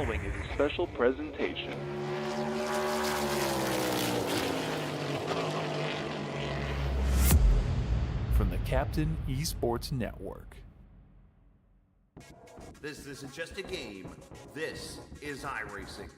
following is a special presentation. From the Captain Esports Network. This isn't just a game. This is iRacing.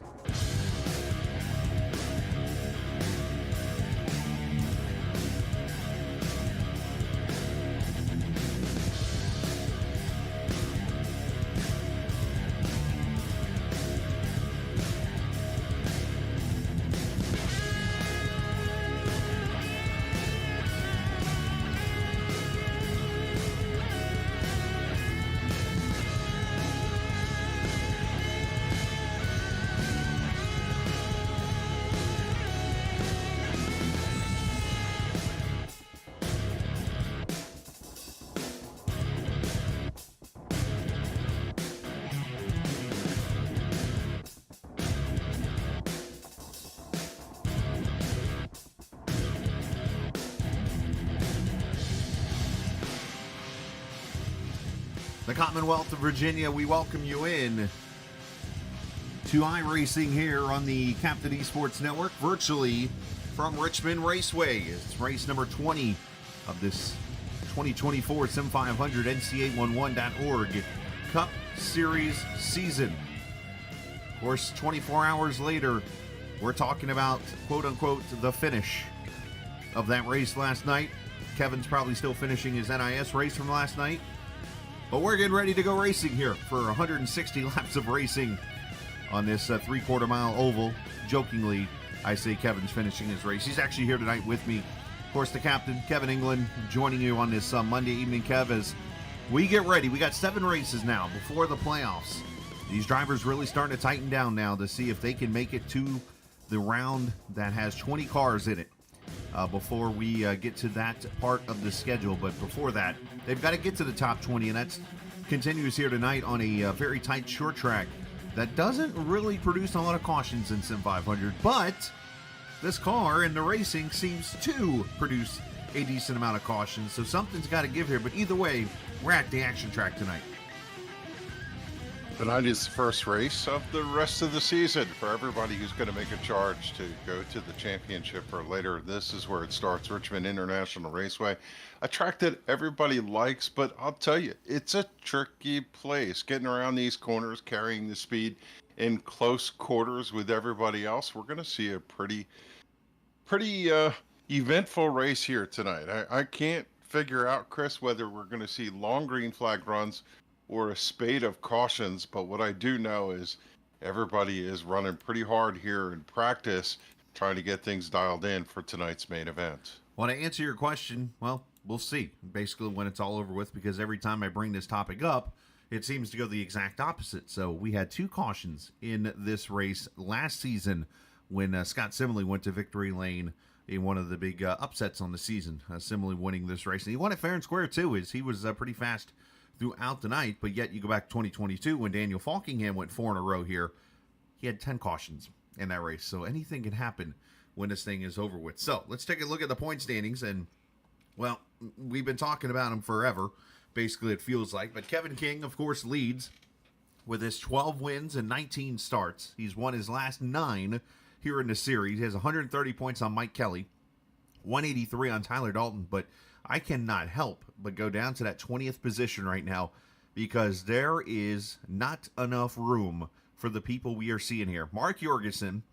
The Commonwealth of Virginia, we welcome you in to iRacing here on the Captain Esports Network, virtually from Richmond Raceway. It's race number 20 of this 2024 Sim500 NCA11.org Cup Series season. Of course, 24 hours later, we're talking about, quote-unquote, the finish of that race last night. Kevin's probably still finishing his NIS race from last night. But we're getting ready to go racing here for 160 laps of racing on this three-quarter mile oval. Jokingly, I say Kevin's finishing his race. He's actually here tonight with me. Of course, the captain, Kevin England, joining you on this Monday evening, Kev, as we get ready. We got 7 races now before the playoffs. These drivers really starting to tighten down now to see if they can make it to the round that has 20 cars in it. Before we get to that part of the schedule. But before that, they've got to get to the top 20, and that continues here tonight on a very tight short track that doesn't really produce a lot of cautions in Sim500, but this car in the racing seems to produce a decent amount of cautions, so something's got to give here. But either way, we're at the action track tonight. Tonight is the first race of the rest of the season for everybody who's going to make a charge to go to the championship or later. This is where it starts, Richmond International Raceway, a track that everybody likes, but I'll tell you, it's a tricky place. Getting around these corners, carrying the speed in close quarters with everybody else. We're going to see a pretty eventful race here tonight. I can't figure out, Chris, whether we're going to see long green flag runs or a spate of cautions, but what I do know is everybody is running pretty hard here in practice, trying to get things dialed in for tonight's main event. Well, to answer your question, well, we'll see basically when it's all over with, because every time I bring this topic up, it seems to go the exact opposite. So we had 2 cautions in this race last season when Scott Simley went to victory lane in one of the big upsets on the season. Simley winning this race, and he won it fair and square too, as he was pretty fast throughout the night. But yet you go back to 2022 when Daniel Falkingham went 4 in a row here. He had 10 cautions in that race. So anything can happen when this thing is over with. So let's take a look at the point standings. And, well, we've been talking about them forever, basically it feels like. But Kevin King, of course, leads with his 12 wins and 19 starts. He's won his last 9 here in the series. He has 130 points on Mike Kelly, 183 on Tyler Dalton. But I cannot help but go down to that 20th position right now, because there is not enough room for the people we are seeing here. Mark Jorgensen,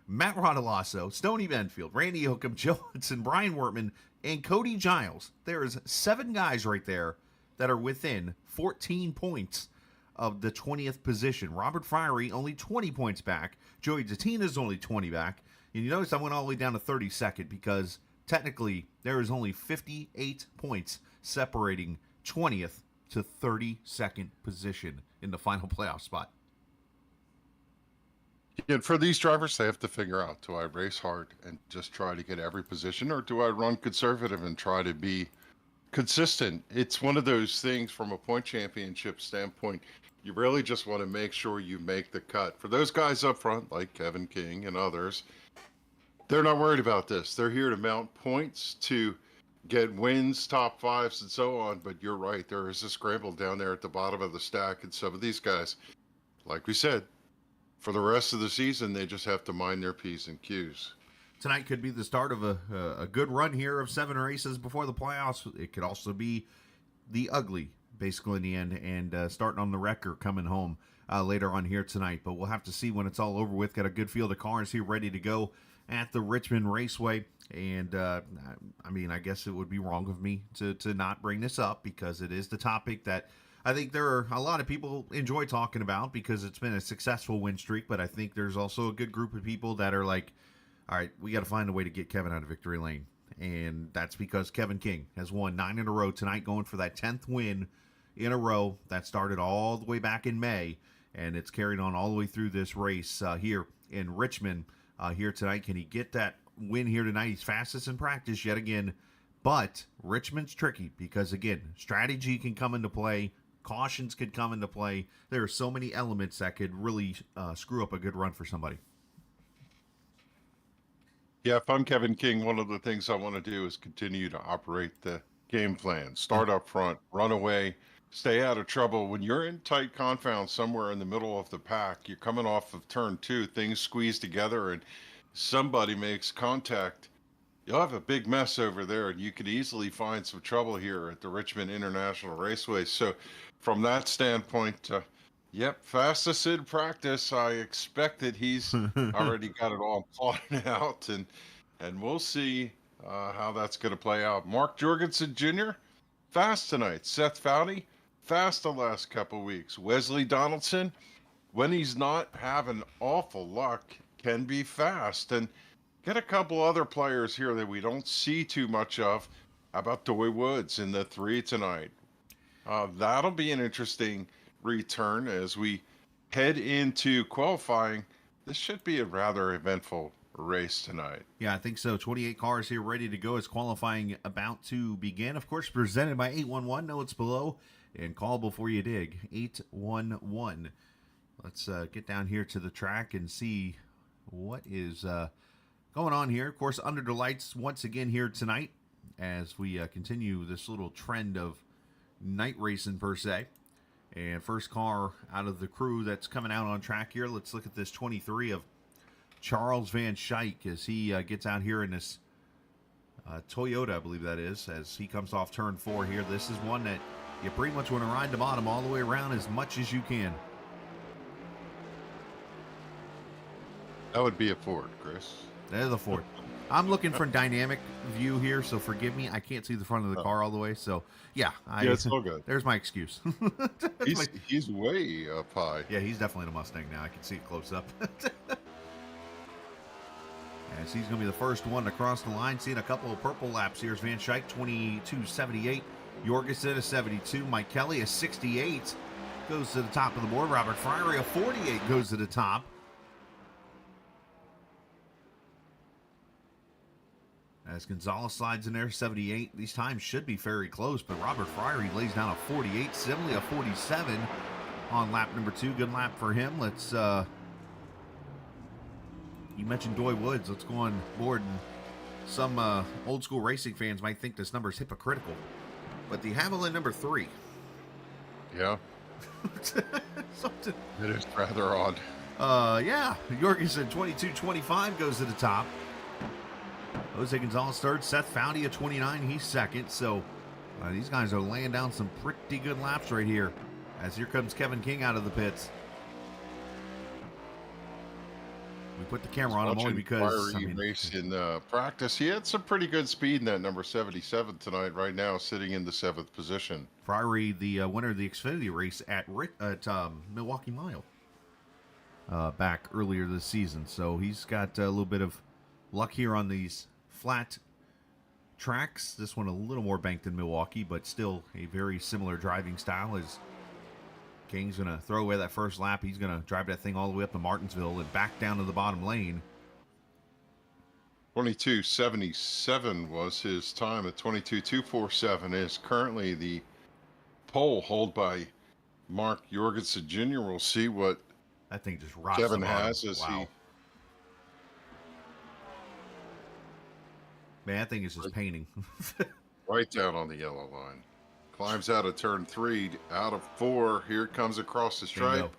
Matt Rodolasso, Stoney Benfield, Randy Hookham, Joe Hudson, Brian Wortman, and Cody Giles. There is 7 guys right there that are within 14 points of the 20th position. Robert Friery only 20 points back. Joey Zattina is only 20 back. And you notice I went all the way down to 32nd because technically there is only 58 points separating 20th to 32nd position in the final playoff spot. And for these drivers, they have to figure out, do I race hard and just try to get every position, or do I run conservative and try to be consistent? It's one of those things from a point championship standpoint. You really just want to make sure you make the cut. For those guys up front, like Kevin King and others, they're not worried about this. They're here to mount points, to get wins, top 5s, and so on. But you're right, there is a scramble down there at the bottom of the stack. And some of these guys, like we said, for the rest of the season, they just have to mind their P's and Q's. Tonight could be the start of a good run here of 7 races before the playoffs. It could also be the ugly, basically, in the end, and starting on the wrecker coming home later on here tonight. But we'll have to see when it's all over with. Got a good field of cars here ready to go at the Richmond Raceway. And, I mean, I guess it would be wrong of me to not bring this up because it is the topic that I think there are a lot of people enjoy talking about because it's been a successful win streak. But I think there's also a good group of people that are like, all right, we got to find a way to get Kevin out of victory lane. And that's because Kevin King has won 9 in a row tonight, going for that 10th win in a row. That started all the way back in May, and it's carried on all the way through this race here in Richmond here tonight. Can he get that win here tonight? He's fastest in practice yet again, but Richmond's tricky because, again, strategy can come into play. Cautions could come into play. There are so many elements that could really screw up a good run for somebody. Yeah, if I'm Kevin King, one of the things I want to do is continue to operate the game plan. Start up front, run away, stay out of trouble. When you're in tight confound somewhere in the middle of the pack, you're coming off of turn 2, things squeeze together and somebody makes contact. You'll have a big mess over there, and you could easily find some trouble here at the Richmond International Raceway. So from that standpoint, yep, fastest in practice. I expect that he's already got it all plotted out, and we'll see how that's going to play out. Mark Jorgensen Jr., fast tonight. Seth Foudy, fast the last couple weeks. Wesley Donaldson, when he's not having awful luck, can be fast. And get a couple other players here that we don't see too much of. How about Doy Woods in the 3 tonight? That'll be an interesting return as we head into qualifying. This should be a rather eventful race tonight. Yeah, I think so. 28 cars here ready to go as qualifying about to begin. Of course, presented by 811. Know it's below and call before you dig. 811. Let's get down here to the track and see what is going on here. Of course, under the lights once again here tonight as we continue this little trend of night racing per se. And first car out of the crew that's coming out on track here. Let's look at this 23 of Charles Van Schaik as he gets out here in this Toyota, I believe that is, as he comes off turn 4 here. This is one that you pretty much want to ride the bottom all the way around as much as you can. That would be a Ford, Chris. There's the Ford. I'm looking for a dynamic view here, so forgive me. I can't see the front of the car all the way, so yeah. Yeah, it's all good. There's my excuse. He's way up high. Yeah, he's definitely in a Mustang now. I can see it close up. As he's going to be the first one to cross the line. Seeing a couple of purple laps. Here's Van Schaik, 22.78. Jorgensen, a 72. Mike Kelly, a 68. Goes to the top of the board. Robert Fryery, a 48, goes to the top. As Gonzalez slides in there, 78. These times should be very close, but Robert Fryery lays down a 48. Sibley, a 47 on lap number 2. Good lap for him. Let's, you mentioned Doy Woods. Let's go on board. And some old school racing fans might think this number is hypocritical, but the Haviland number 3. Yeah. Something. It is rather odd. Yeah. Jorgensen, 22.25 goes to the top. Jose Gonzalez third. Seth Foudy at 29. He's second. So these guys are laying down some pretty good laps right here. As here comes Kevin King out of the pits. We put the camera on him only because race in practice. He had some pretty good speed in that number 77 tonight. Right now, sitting in the 7th position. Fryery, the winner of the Xfinity race at Milwaukee Mile back earlier this season. So he's got a little bit of luck here on these flat tracks. This one a little more banked than Milwaukee, but still a very similar driving style. As King's going to throw away that first lap. He's going to drive that thing all the way up to Martinsville and back down to the bottom lane. 22.77 was his time. At 22.247 is currently the pole held by Mark Jorgensen Jr. We'll see what that thing just rocks Kevin has as he. Man, that thing is just painting. Right down on the yellow line. Climbs out of turn 3, out of 4. Here it comes across the stripe.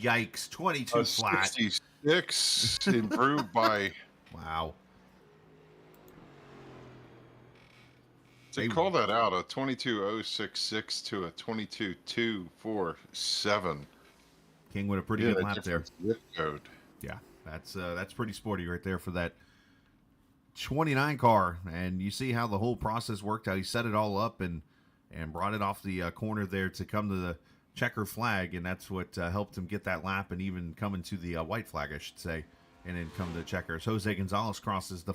Yikes, 22 A flat. 66 improved by. Wow. They call that out, a 22.066 to a 22.247. King with a pretty good lap there. Zip code. Yeah, that's pretty sporty right there for that 29 car. And you see how the whole process worked out. He set it all up and brought it off the corner there to come to the checker flag, and that's what helped him get that lap and even come into the white flag, I should say, and then come to the checkers. Jose Gonzalez crosses the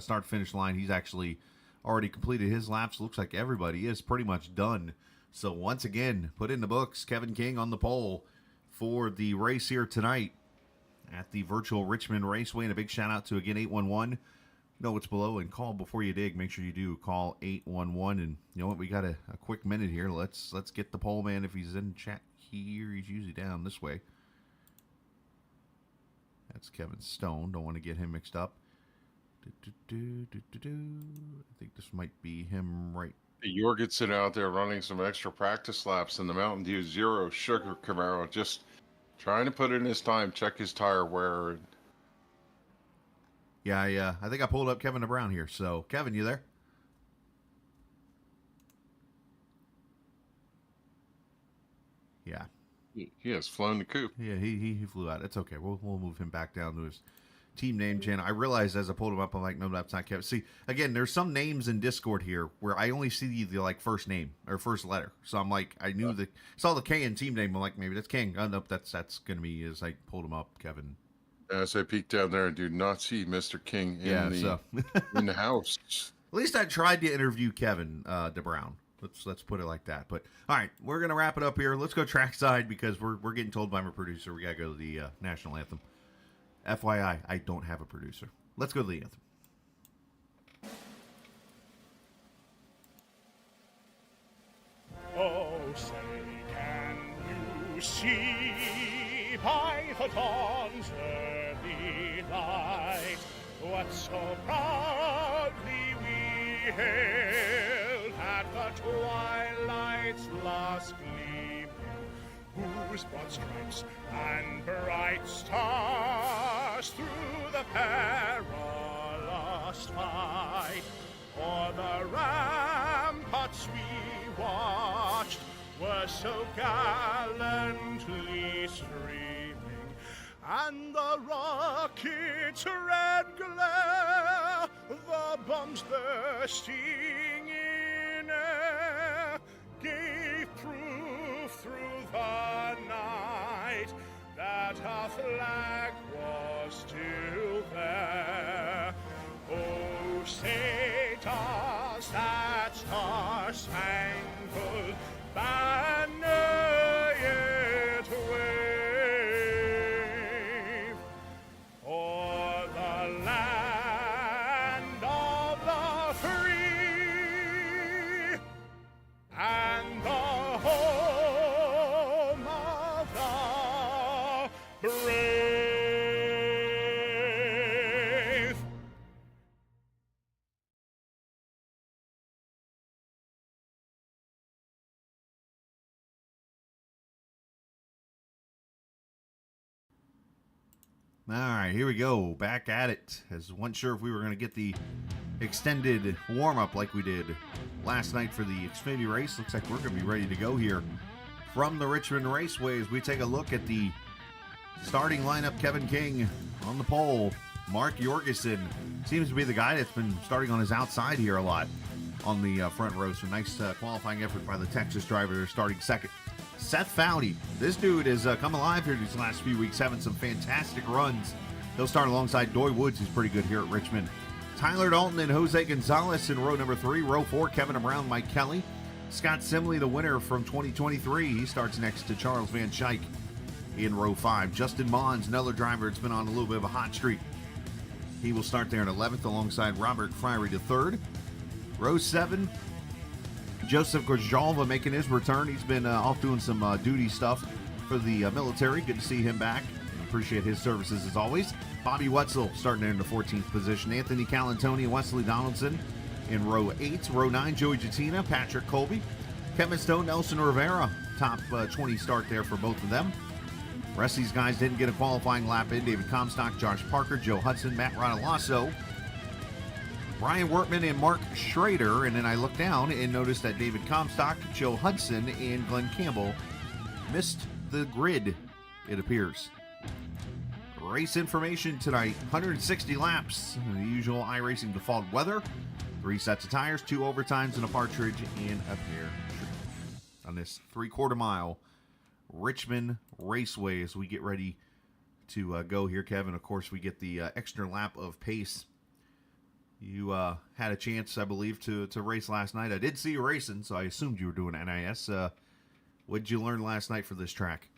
start-finish line. He's actually already completed his laps. Looks like everybody is pretty much done. So once again, put in the books, Kevin King on the pole for the race here tonight at the virtual Richmond Raceway. And a big shout out to, again, 811. Know what's below and call before you dig. Make sure you do call 811. And you know what? We got a quick minute here. Let's get the pole man. If he's in chat here, he's usually down this way. That's Kevin Stone. Don't want to get him mixed up. I think this might be him right. Jorgensen out there running some extra practice laps in the Mountain Dew Zero Sugar Camaro, just trying to put in his time, check his tire wear. Yeah, I think I pulled up Kevin DeBrown here. So, Kevin, you there? Yeah. He has flown the coop. Yeah, he flew out. It's okay. We'll move him back down to his team name, Jen. I realized as I pulled him up, I'm like, no, that's not Kevin. See, again, there's some names in Discord here where I only see the like first name or first letter. So I'm like, I knew saw the K in team name. I'm like, maybe that's King. Oh, nope, that's gonna be as I pulled him up, Kevin. As I peek down there and do not see Mr. King in in the house. At least I tried to interview Kevin DeBrown. Let's put it like that. But all right, we're gonna wrap it up here. Let's go trackside because we're getting told by my producer we gotta go to the national anthem. FYI, I don't have a producer. Let's go to the anthem. Oh, say, can you see by the dawn's early light what so proudly we hailed at the twilight's last gleaming, whose broad stripes and bright stars through the perilous fight o'er the ramparts we watched were so gallantly streaming, and the rocket's red glare, the bombs bursting in air, gave proof through the night that our flag was still there. Oh, say does that star-spangled banner yet wave o'er the land of the free and the home of the brave? All right, here we go. Back at it. As wasn't sure if we were going to get the extended warm-up like we did last night for the Xfinity race. Looks like we're going to be ready to go here from the Richmond Raceway as we take a look at the starting lineup. Kevin King on the pole. Mark Jorgensen seems to be the guy that's been starting on his outside here a lot on the front row. So nice qualifying effort by the Texas driver. They're starting second. Seth Foudy, this dude has come alive here these last few weeks, having some fantastic runs. He'll start alongside Doy Woods, who's pretty good here at Richmond. Tyler Dalton and Jose Gonzalez in row number 3. Row 4, Kevin Brown, Mike Kelly. Scott Simley, the winner from 2023. He starts next to Charles Van Schaik in row 5. Justin Mons, another driver that's been on a little bit of a hot streak. He will start there in 11th alongside Robert Friery III. Row 7, Joseph Gorjalva making his return. He's been off doing some duty stuff for the military. Good to see him back. Appreciate his services as always. Bobby Wetzel starting there in the 14th position. Anthony Calantoni and Wesley Donaldson in row 8. Row 9, Joey Jattina, Patrick Colby. Kevin Stone, Nelson Rivera. Top 20 start there for both of them. The rest of these guys didn't get a qualifying lap in. David Comstock, Josh Parker, Joe Hudson, Matt Rodolasso, Brian Wortman, and Mark Schrader. And then I looked down and noticed that David Comstock, Joe Hudson, and Glenn Campbell missed the grid, it appears. Race information tonight, 160 laps, the usual iRacing default weather, 3 sets of tires, 2 overtimes, and a partridge, and a pair on this 3/4 mile Richmond Raceway as we get ready to go here, Kevin. Of course, we get the extra lap of pace. You had a chance, I believe, to race last night. I did see you racing, so I assumed you were doing NIS. What did you learn last night for this track?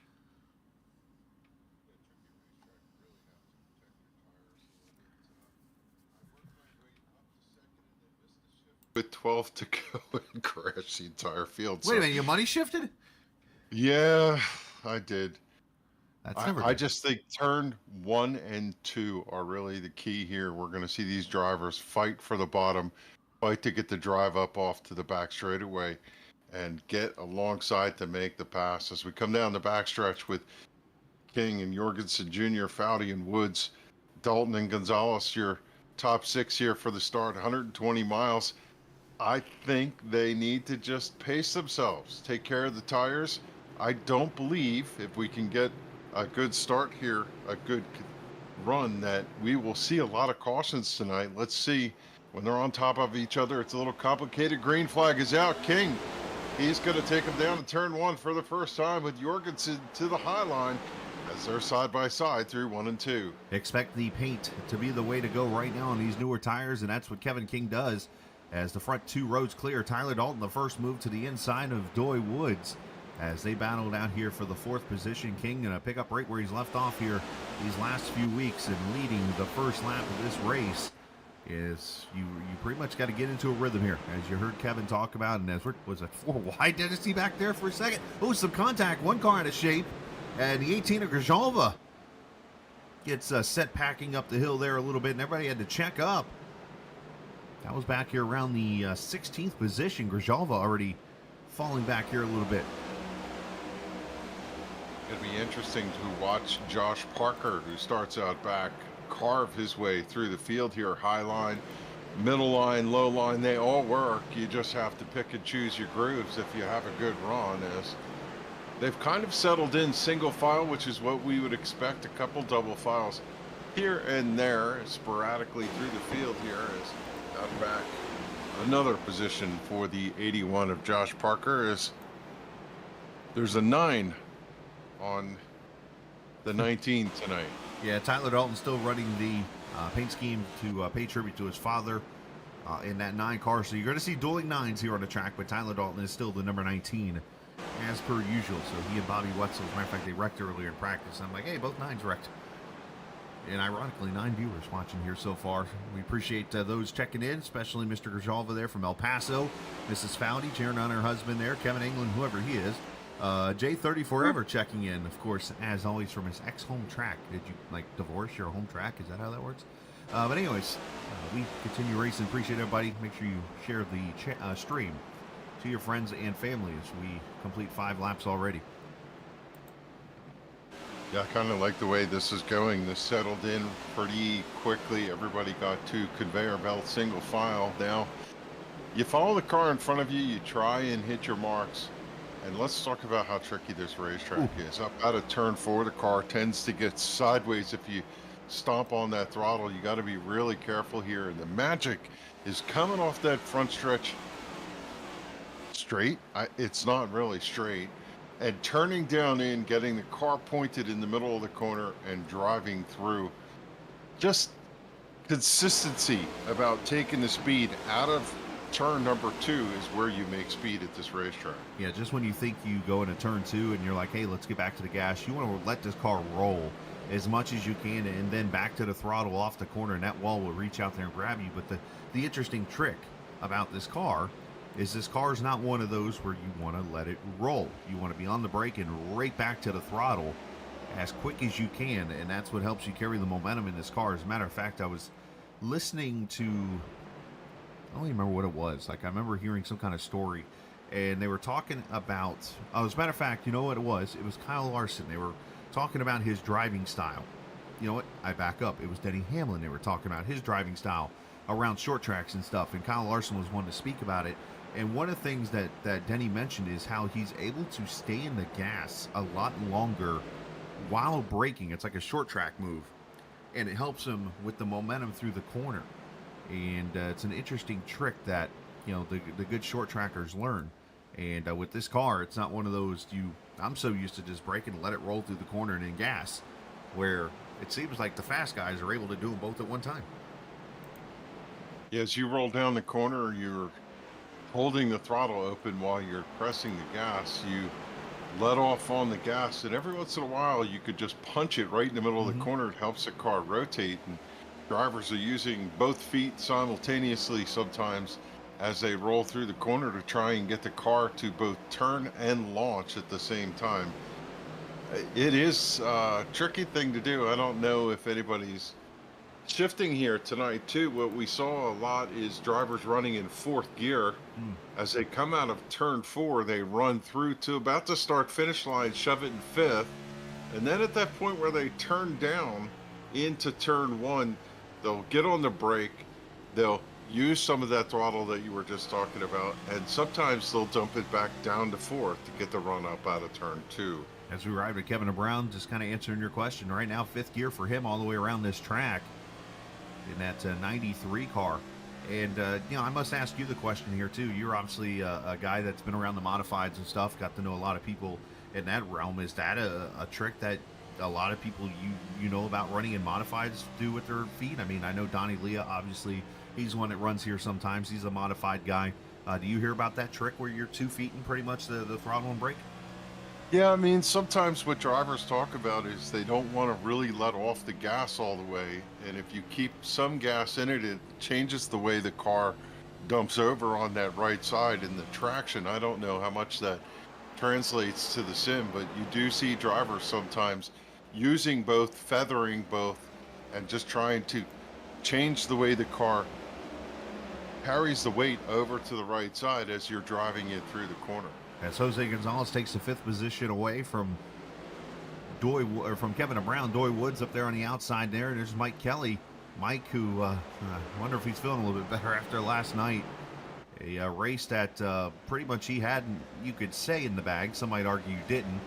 With 12 to go and crash the entire field. Wait a minute, your money shifted? Yeah, I did. That's never I good. just think turn 1 and 2 are really the key here. We're going to see these drivers fight for the bottom, fight to get the drive up off to the back straightaway, and get alongside to make the pass. As we come down the backstretch with King and Jorgensen Jr., Foudy and Woods, Dalton and Gonzalez, your top 6 here for the start, 120 miles. I think they need to just pace themselves, take care of the tires. I don't believe if we can get a good start here, a good run, that we will see a lot of cautions tonight. Let's see. When they're on top of each other, it's a little complicated. Green flag is out. King, he's going to take him down to turn 1 for the first time with Jorgensen to the high line as they're side by side through 1 and 2. Expect the paint to be the way to go right now on these newer tires, and that's what Kevin King does. As the front 2 rows clear, Tyler Dalton the first move to the inside of Doy Woods as they battled out here for the 4th position. King going to pick up right where he's left off here these last few weeks, and leading the first lap of this race is you pretty much got to get into a rhythm here, as you heard Kevin talk about. And as was it 4 wide, did I see back there for a second? Oh, some contact, one car out of shape, and the 18 of Grzyalva gets set packing up the hill there a little bit, and everybody had to check up. That was back here around the 16th position. Grzyalva already falling back here a little bit. It'll be interesting to watch Josh Parker, who starts out back, carve his way through the field here. High line, middle line, low line, they all work. You just have to pick and choose your grooves if you have a good run. As they've kind of settled in single file, which is what we would expect. A couple double files here and there sporadically through the field here. As out back, another position for the 81 of Josh Parker is there's a 9 on the 19 tonight. Yeah, Tyler Dalton still running the paint scheme to pay tribute to his father in that 9 car. So you're going to see dueling 9s here on the track, but Tyler Dalton is still the number 19 as per usual. So he and Bobby Wetzel, as a matter of fact, they wrecked earlier in practice. I'm like, hey, both 9s wrecked. And ironically, 9 viewers watching here so far. We appreciate those checking in, especially Mr. Grzyalva there from El Paso, Mrs. Foudy cheering on her husband there, Kevin England, whoever he is. J30 Forever checking in, of course, as always, from his ex-home track. Did you, like, divorce your home track? Is that how that works? But anyways, we continue racing. Appreciate everybody. Make sure you share the stream to your friends and family as we complete 5 laps already. Yeah, I kind of like the way this is going. This settled in pretty quickly. Everybody got to conveyor belt single file. Now, you follow the car in front of you, you try and hit your marks. And let's talk about how tricky this racetrack is. Up out of turn 4, the car tends to get sideways. If you stomp on that throttle, you got to be really careful here. And the magic is coming off that front stretch straight. It's not really straight. And turning down in, getting the car pointed in the middle of the corner and driving through. Just consistency about taking the speed out of turn number 2 is where you make speed at this racetrack. Yeah, just when you think you go into turn 2 and you're like, hey, let's get back to the gas, you want to let this car roll as much as you can and then back to the throttle off the corner, and that wall will reach out there and grab you. But the interesting trick about this car is this car is not one of those where you want to let it roll. You want to be on the brake and right back to the throttle as quick as you can, and that's what helps you carry the momentum in this car. As a matter of fact, I was listening to, I don't even remember what it was. Like, I remember hearing some kind of story, and they were talking about, as a matter of fact, you know what it was? It was Kyle Larson. They were talking about his driving style. You know what? I back up. It was Denny Hamlin. They were talking about his driving style around short tracks and stuff. And Kyle Larson was one to speak about it. And one of the things that Denny mentioned is how he's able to stay in the gas a lot longer while braking. It's like a short track move. And it helps him with the momentum through the corner. And it's an interesting trick that, you know, the good short trackers learn. And with this car, it's not one of those I'm so used to just braking and let it roll through the corner and then gas, where it seems like the fast guys are able to do them both at one time. Yeah, as you roll down the corner, you're holding the throttle open while you're pressing the gas. You let off on the gas, and every once in a while you could just punch it right in the middle of the corner. It helps the car rotate, and drivers are using both feet simultaneously sometimes as they roll through the corner to try and get the car to both turn and launch at the same time. It is a tricky thing to do. I don't know if anybody's shifting here tonight too. What we saw a lot is drivers running in fourth gear. As they come out of turn 4, they run through to about the start finish line, shove it in fifth, and then at that point where they turn down into turn 1, they'll get on the brake, they'll use some of that throttle that you were just talking about, and sometimes they'll dump it back down to fourth to get the run up out of turn 2. As we arrive at Kevin Brown, just kind of answering your question right now, fifth gear for him all the way around this track in that 93 car. And, you know, I must ask you the question here, too. You're obviously a guy that's been around the modifieds and stuff, got to know a lot of people in that realm. Is that a trick that a lot of people you know about running in modifieds do with their feet? I mean, I know Donnie Leah, obviously, he's one that runs here sometimes. He's a modified guy. Do you hear about that trick where you're 2 feet and pretty much the throttle and brake? Yeah, I mean, sometimes what drivers talk about is they don't want to really let off the gas all the way. And if you keep some gas in it, it changes the way the car dumps over on that right side in the traction. I don't know how much that translates to the sim, but you do see drivers sometimes using both, feathering both, and just trying to change the way the car carries the weight over to the right side as you're driving it through the corner. As Jose Gonzalez takes the 5th position away from Kevin Brown. Doy Woods up there on the outside there. And there's Mike Kelly. Mike, who I wonder if he's feeling a little bit better after last night. A race that pretty much he had, you could say, in the bag. Some might argue you didn't.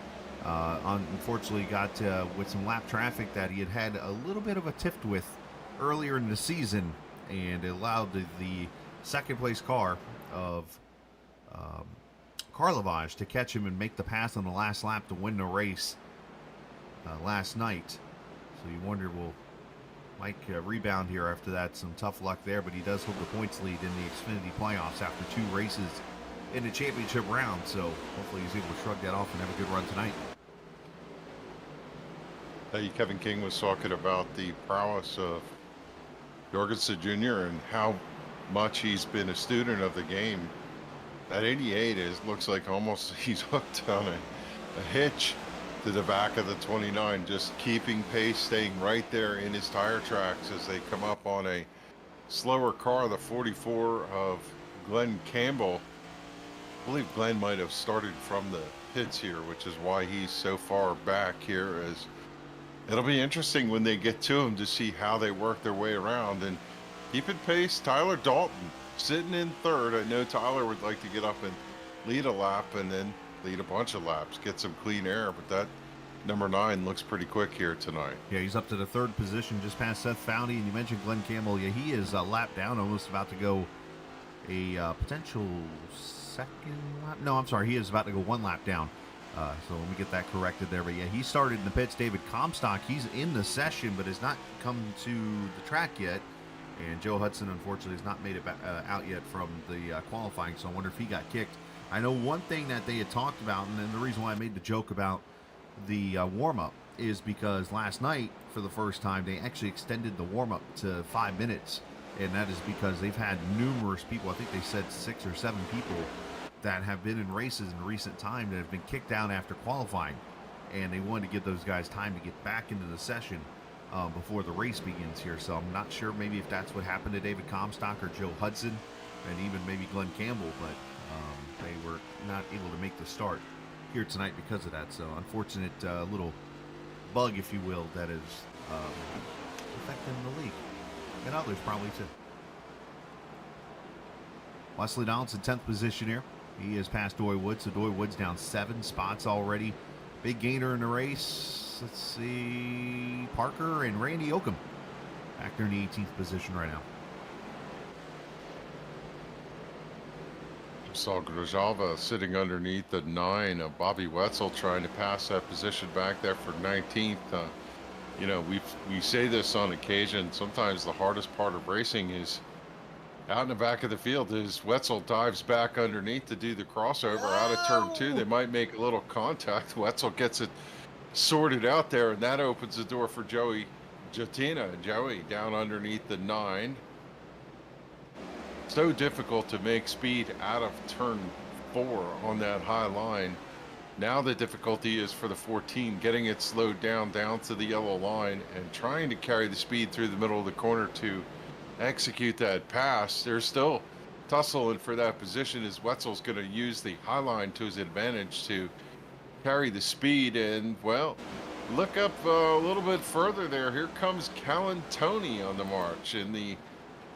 Unfortunately got with some lap traffic that he had a little bit of a tiff with earlier in the season. And it allowed the second place car of Karlovaj to catch him and make the pass on the last lap to win the race last night. So you wonder, will Mike rebound here after that? Some tough luck there, but he does hold the points lead in the Xfinity playoffs after 2 races in the championship round. So hopefully he's able to shrug that off and have a good run tonight. Kevin King was talking about the prowess of Jorgensen Jr. and how much he's been a student of the game. That 88 looks like almost he's hooked on a hitch to the back of the 29, just keeping pace, staying right there in his tire tracks as they come up on a slower car, the 44 of Glenn Campbell. I believe Glenn might have started from the pits here, which is why he's so far back here. As it'll be interesting when they get to him to see how they work their way around. And keeping pace, Tyler Dalton sitting in 3rd. I know Tyler would like to get up and lead a lap and then lead a bunch of laps, get some clean air, but that number 9 looks pretty quick here tonight. Yeah, he's up to the 3rd position, just past Seth Foundy. And you mentioned Glenn Campbell. Yeah, he is a lap down, almost about to go a potential second lap. No, I'm sorry, he is about to go 1 lap down. So let me get that corrected there. But yeah, he started in the pits. David Comstock, he's in the session, but has not come to the track yet. And Joe Hudson, unfortunately, has not made it out yet from the qualifying, so I wonder if he got kicked. I know one thing that they had talked about, and then the reason why I made the joke about the warm-up is because last night, for the first time, they actually extended the warm-up to 5 minutes, and that is because they've had numerous people, I think they said 6 or 7 people, that have been in races in recent time that have been kicked out after qualifying, and they wanted to give those guys time to get back into the session before the race begins here. So I'm not sure maybe if that's what happened to David Comstock or Joe Hudson and even maybe Glenn Campbell, but they were not able to make the start here tonight because of that. So unfortunate little bug, if you will, that is affecting the league. And others probably too. Wesley Donaldson, 10th position here. He has passed Doy Woods, so Doy Woods down 7 spots already. Big gainer in the race. Let's see. Parker and Randy Oakham back there in the 18th position right now. Saw Grijalva sitting underneath the 9 of Bobby Wetzel trying to pass that position back there for 19th. You know, we say this on occasion. Sometimes the hardest part of racing is out in the back of the field is Wetzel dives back underneath to do the crossover out of turn 2. They might make a little contact. Wetzel gets it sorted out there, and that opens the door for Joey Jatina. Joey down underneath the 9. So difficult to make speed out of turn 4 on that high line. Now the difficulty is for the 14 getting it slowed down to the yellow line and trying to carry the speed through the middle of the corner to execute that pass. They're still tussling for that position as Wetzel's going to use the high line to his advantage to carry the speed. And well, look up a little bit further there. Here comes Callan Tony on the march in the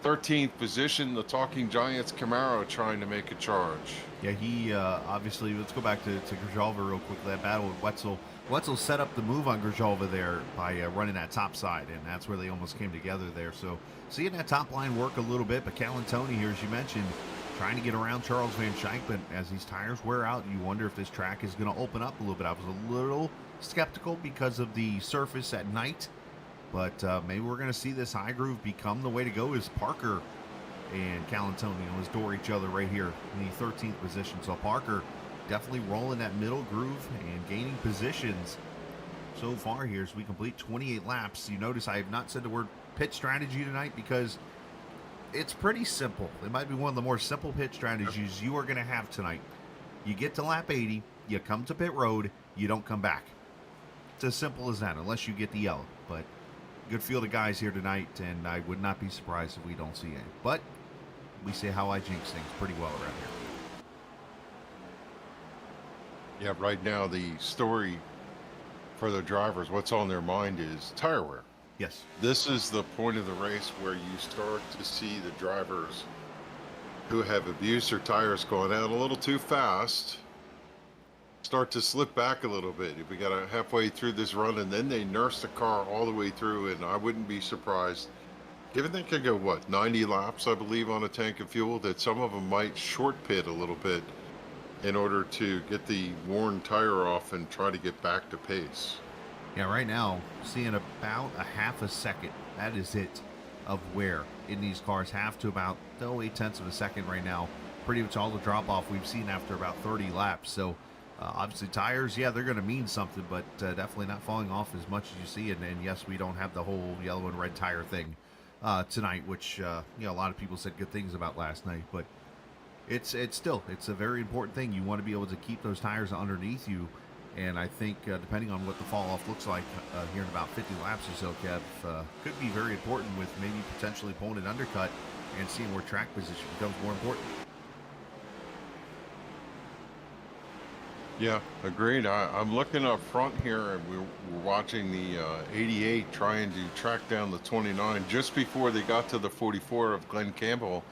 13th position. The Talking Giants Camaro trying to make a charge. Yeah, he obviously, let's go back to Grijalva real quickly. That battle with Wetzel. Wetzel set up the move on Grijalva there by running that top side, and that's where they almost came together there. So seeing that top line work a little bit, but Callan Tony here, as you mentioned, trying to get around Charles Van Schaik, but as these tires wear out, you wonder if this track is going to open up a little bit. I was a little skeptical because of the surface at night, but maybe we're going to see this high groove become the way to go as Parker and Callan Tony almost door each other right here in the 13th position. So Parker definitely rolling that middle groove and gaining positions so far here as we complete 28 laps. You notice I have not said the word pit strategy tonight because it's pretty simple. It might be one of the more simple pit strategies you are going to have tonight. You get to lap 80, you come to pit road, you don't come back. It's as simple as that, unless you get the yellow. But good field of guys here tonight, and I would not be surprised if we don't see any. But we say how I jinx things pretty well around here. Yeah, right now the story for the drivers, what's on their mind is tire wear. Yes. This is the point of the race where you start to see the drivers who have abused their tires going out a little too fast start to slip back a little bit. If we got halfway through this run and then they nurse the car all the way through, and I wouldn't be surprised, given they could go, what, 90 laps, I believe, on a tank of fuel, that some of them might short pit a little bit in order to get the worn tire off and try to get back to pace. Yeah, right now, seeing about a half a second. That is it of wear in these cars. Half to about 8/10 of a second right now. Pretty much all the drop-off we've seen after about 30 laps. So, obviously, tires, yeah, they're going to mean something, but definitely not falling off as much as you see. And yes, we don't have the whole yellow and red tire thing tonight, which, a lot of people said good things about last night. But it's a very important thing. You want to be able to keep those tires underneath you. And I think depending on what the fall off looks like here in about 50 laps or so, Kev, could be very important with maybe potentially pulling an undercut and seeing where track position becomes more important. Yeah, agreed. I'm looking up front here, and we're watching the 88 trying to track down the 29 just before they got to the 44 of Glenn Campbell.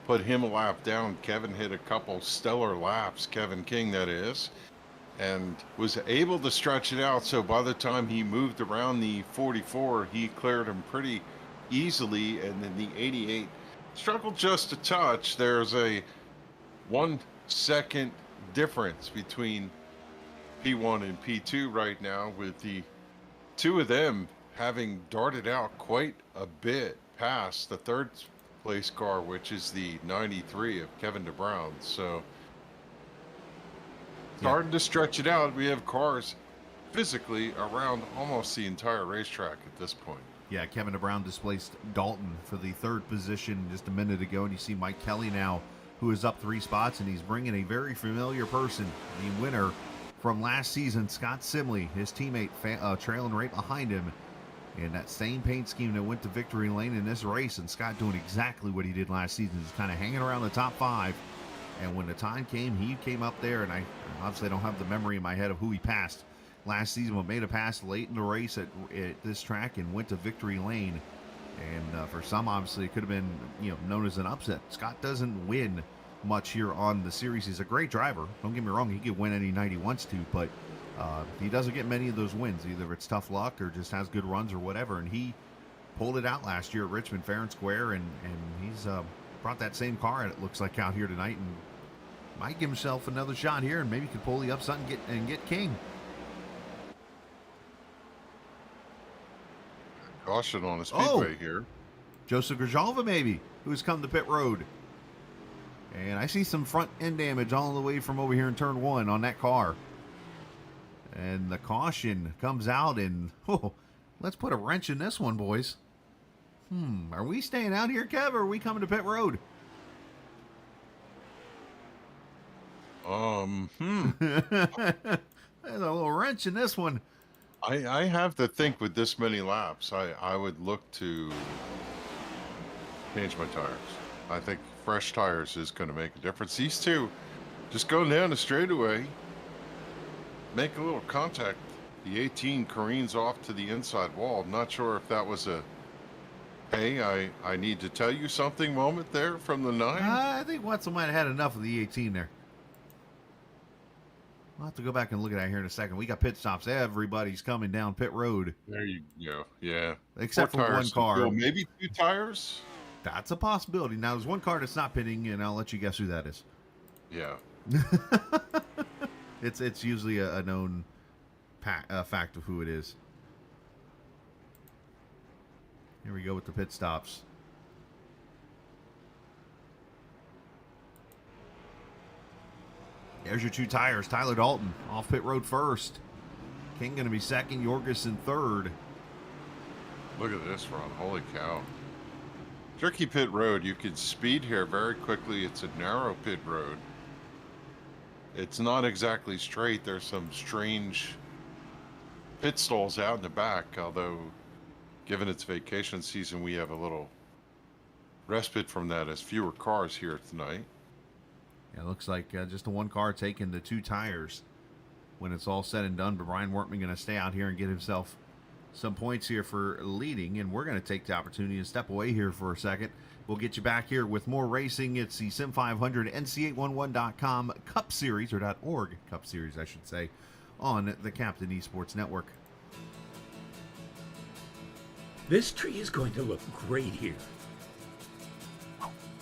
Put him a lap down. Kevin hit a couple stellar laps, Kevin King that is, and was able to stretch it out. So by the time he moved around the 44, he cleared him pretty easily. And then the 88 struggled just a touch. There's a 1 second difference between P1 and P2 right now, with the two of them having darted out quite a bit past the third place car, which is the 93 of Kevin DeBrown. So starting to stretch it out. We have cars physically around almost the entire racetrack at this point. Yeah, Kevin DeBrown displaced Dalton for the third position just a minute ago, and you see Mike Kelly now, who is up 3 spots, and he's bringing a very familiar person, the winner from last season, Scott Simley, his teammate, trailing right behind him in that same paint scheme that went to victory lane in this race. And Scott doing exactly what he did last season, just kind of hanging around the top 5. And when the time came, he came up there, and I obviously don't have the memory in my head of who he passed last season, but made a pass late in the race at this track and went to victory lane. And for some, obviously, it could have been known as an upset. Scott doesn't win much here on the series. He's a great driver. Don't get me wrong; he could win any night he wants to, but he doesn't get many of those wins. Either it's tough luck or just has good runs or whatever. And he pulled it out last year at Richmond fair and square, and he's brought that same car, it looks like, out here tonight, and might give himself another shot here, and maybe could pull the upset and get King. Caution on the speedway here. Joseph Grijalva, maybe, who's come to pit road. And I see some front end damage all the way from over here in turn 1 on that car. And the caution comes out, and let's put a wrench in this one, boys. Are we staying out here, Kev, or are we coming to pit road? There's a little wrench in this one. I have to think with this many laps, I would look to change my tires. I think fresh tires is going to make a difference. These two, just going down the straightaway, make a little contact. The 18 careens off to the inside wall. I'm not sure if that was a, hey, I need to tell you something moment there from the 9. I think Wetzel might have had enough of the 18 there. We'll have to go back and look at that here in a second. We got pit stops. Everybody's coming down pit road. There you go. Yeah. Except for one car. Maybe 2 tires? That's a possibility. Now, there's one car that's not pitting, and I'll let you guess who that is. Yeah. It's usually a known fact of who it is. Here we go with the pit stops. There's your 2 tires. Tyler Dalton off pit road first. King going to be second. Jorgensen third. Look at this run. Holy cow. Tricky pit road. You could speed here very quickly. It's a narrow pit road. It's not exactly straight. There's some strange pit stalls out in the back, although given it's vacation season, we have a little respite from that as fewer cars here tonight. Yeah, it looks like just the one car taking the 2 tires when it's all said and done. But Brian Wortman going to stay out here and get himself some points here for leading. And we're going to take the opportunity and step away here for a second. We'll get you back here with more racing. It's the Sim500 NC811.com Cup Series, or .org Cup Series, I should say, on the Captain Esports Network. This tree is going to look great here.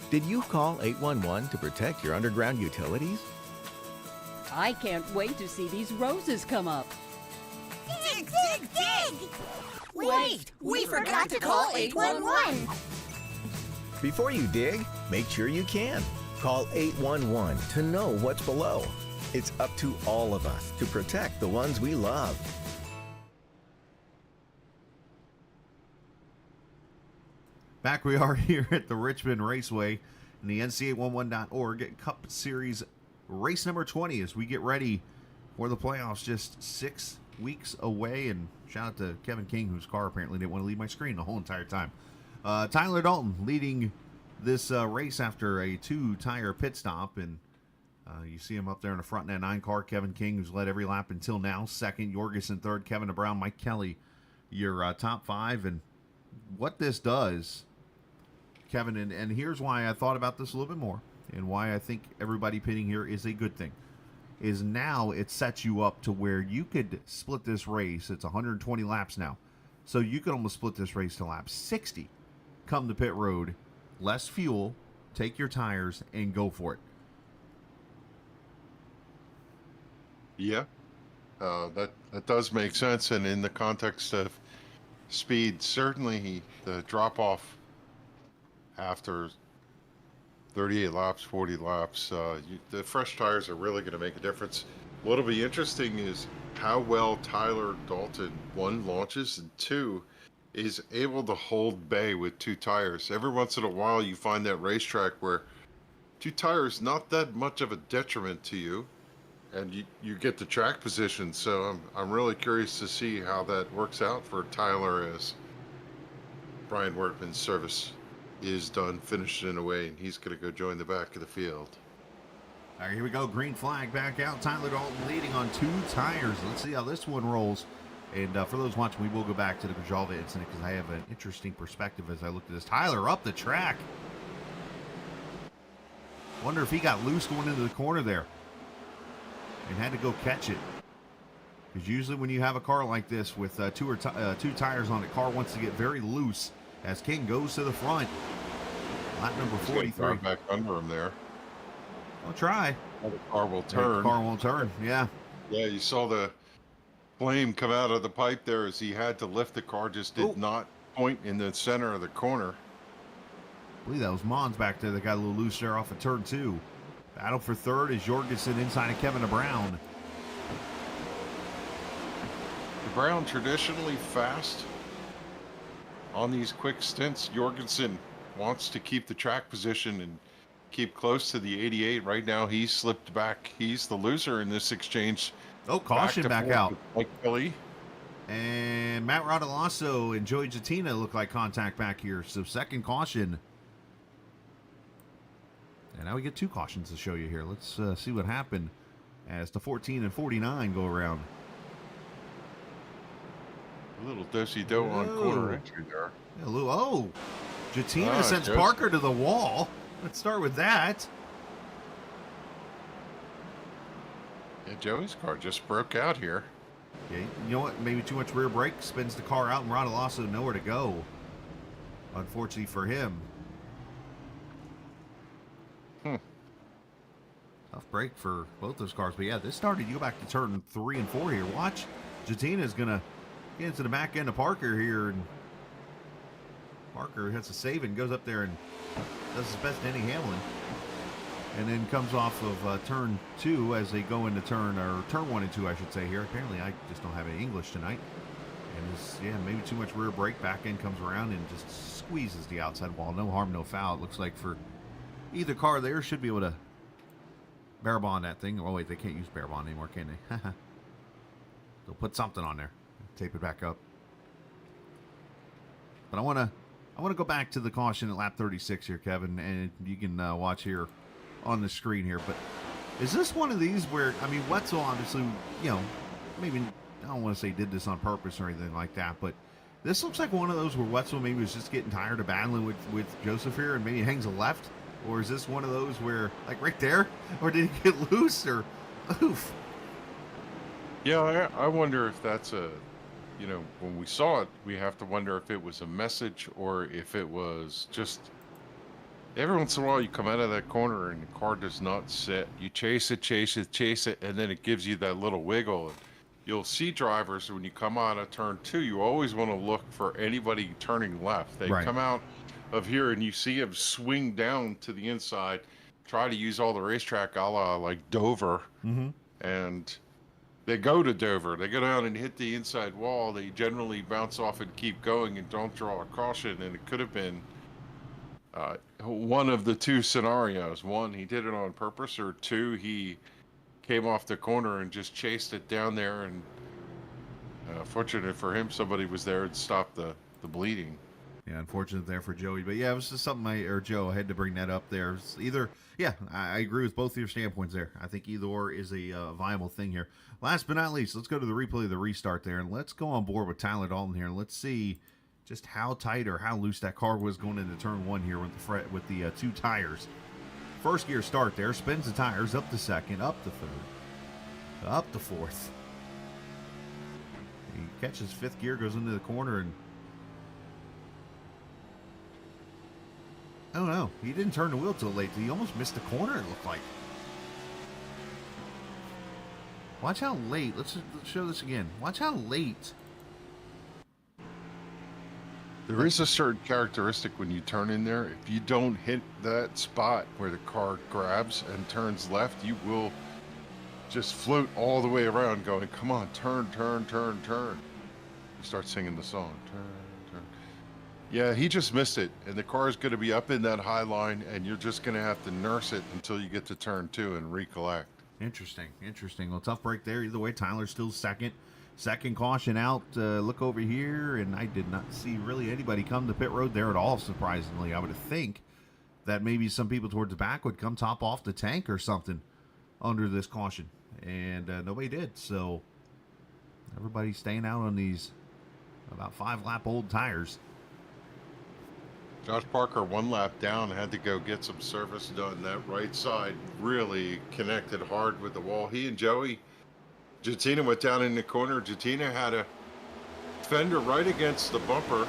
Did you call 811 to protect your underground utilities? I can't wait to see these roses come up. Dig, dig, dig! Wait, we forgot to call 811. Before you dig, make sure you can. Call 811 to know what's below. It's up to all of us to protect the ones we love. Back we are here at the Richmond Raceway in the NC811.org Cup Series race number 20 as we get ready for the playoffs, just 6 weeks away. And shout out to Kevin King, whose car apparently didn't want to leave my screen the whole entire time. Tyler Dalton leading this race after a 2-tire pit stop, and you see him up there in the front in that 9 car. Kevin King, who's led every lap until now, second. Jorgensen third. Kevin Brown, Mike Kelly, your top 5. And what this does, Kevin, and here's why I thought about this a little bit more, and why I think everybody pitting here is a good thing, is now it sets you up to where you could split this race. It's 120 laps now, so you could almost split this race to lap 60. Come to pit road, less fuel, take your tires, and go for it. Yeah, that does make sense. And in the context of speed, certainly the drop-off after 38 laps, 40 laps, the fresh tires are really going to make a difference. What'll be interesting is how well Tyler Dalton, 1, launches, and 2, is able to hold bay with 2 tires. Every once in a while you find that racetrack where 2 tires not that much of a detriment to you, and you get the track position. So I'm really curious to see how that works out for Tyler as Brian Wortman's service is done, finished in a way, and he's going to go join the back of the field. All right, here we go. Green flag back out. Tyler Dalton leading on 2 tires. Let's see how this one rolls. And for those watching, we will go back to the Grijalva incident because I have an interesting perspective as I look at this. Tyler up the track. Wonder if he got loose going into the corner there and had to go catch it. Because usually when you have a car like this with two tires on it, car wants to get very loose as King goes to the front. Lap number 43. Back under him there. I'll try. The car will turn. The car won't turn, yeah. Yeah, you saw the flame come out of the pipe there as he had to lift the car, just did not point in the center of the corner. I believe that was Mons back there that got a little loose there off of turn 2. Battle for third is Jorgensen inside of Kevin Brown. The Brown traditionally fast on these quick stints. Jorgensen wants to keep the track position and keep close to the 88. Right now, he's slipped back. He's the loser in this exchange. Oh, caution back out. Like Billy. And Matt Rodolasso and Joey Jatina look like contact back here. So second caution. And now we get 2 cautions to show you here. Let's see what happened as the 14 and 49 go around. A little do-si-do on corner entry there. Oh, Jatina sends Parker to the wall. Let's start with that. Yeah, Joey's car just broke out here. Yeah, you know what? Maybe too much rear brake spins the car out, and Rodolasso nowhere to go. Unfortunately for him. Tough break for both those cars. But yeah, this started. You go back to turn 3 and 4 here. Watch. Jatina's going to get into the back end of Parker here. And Parker has a save and goes up there and does his best Denny Hamlin. And then comes off of turn 2 as they go into turn 1 and 2, I should say here. Apparently, I just don't have any English tonight. And maybe too much rear brake. Back end comes around and just squeezes the outside wall. No harm, no foul. It looks like for either car there should be able to bear bond that thing. Oh wait, they can't use bear bond anymore, can they? They'll put something on there, tape it back up. But I want to go back to the caution at lap 36 here, Kevin, and you can watch here on the screen here. But is this one of these where, I mean, Wetzel obviously, you know, maybe I don't want to say did this on purpose or anything like that, but this looks like one of those where Wetzel maybe was just getting tired of battling with Joseph here and maybe hangs a left. Or is this one of those where, like right there, or did he get loose, or oof? Yeah, I wonder if that's a, you know, when we saw it, we have to wonder if it was a message or if it was just, every once in a while you come out of that corner and the car does not sit. You chase it, and then it gives you that little wiggle. And you'll see drivers, when you come out of turn 2, you always want to look for anybody turning left. They come out of here and you see him swing down to the inside, try to use all the racetrack a la like Dover, and they go to Dover, they go down and hit the inside wall, they generally bounce off and keep going and don't draw a caution. And it could have been one of the 2 scenarios. 1, he did it on purpose, or 2, he came off the corner and just chased it down there, and fortunate for him, somebody was there and stopped the bleeding. Yeah, unfortunate there for Joey. But yeah, it was just something Joe, I had to bring that up there. It's either, yeah, I agree with both of your standpoints there. I think either or is a viable thing here. Last but not least, let's go to the replay of the restart there, and let's go on board with Tyler Dalton here. Let's see just how tight or how loose that car was going into turn 1 here with the 2 tires. First gear start there, spins the tires up to second, up to third, up to fourth. He catches 5th gear, goes into the corner, and I don't know. He didn't turn the wheel till late. He almost missed the corner, it looked like. Watch how late. Let's show this again. Watch how late. There is a certain characteristic when you turn in there. If you don't hit that spot where the car grabs and turns left, you will just float all the way around going, come on, turn, turn, turn, turn. You start singing the song. Turn. Yeah, he just missed it, and the car is going to be up in that high line, and you're just going to have to nurse it until you get to turn 2 and recollect. Interesting. Well, tough break there. Either way, Tyler's still second. Second caution out. Look over here, and I did not see really anybody come to pit road there at all, surprisingly. I would think that maybe some people towards the back would come top off the tank or something. under this caution, and nobody did. So everybody's staying out on these about 5-lap old tires. Josh Parker 1 lap down, had to go get some service done. That right side really connected hard with the wall. He and Joey Jatina went down in the corner. Jatina had a fender right against the bumper,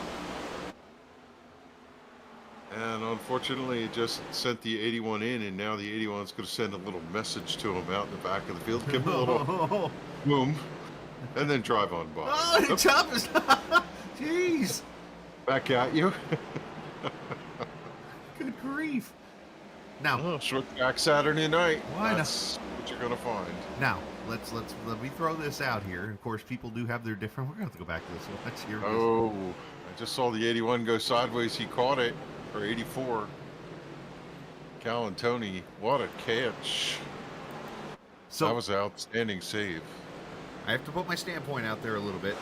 and unfortunately it just sent the 81 in, and now the 81 is going to send a little message to him out in the back of the field, give him a little boom, and then drive on by. Oh, the top is jeez, back at you. good grief. Now, Short track Saturday night. Why not? That's what you're going to find. now let me throw this out here. Of course, people do have their different. We're going to have to go back to this one. Let's hear this. Oh, I just saw the 81 go sideways. He caught it for 84. Cal and Tony, what a catch. So That was an outstanding save. I have to put my standpoint out there a little bit.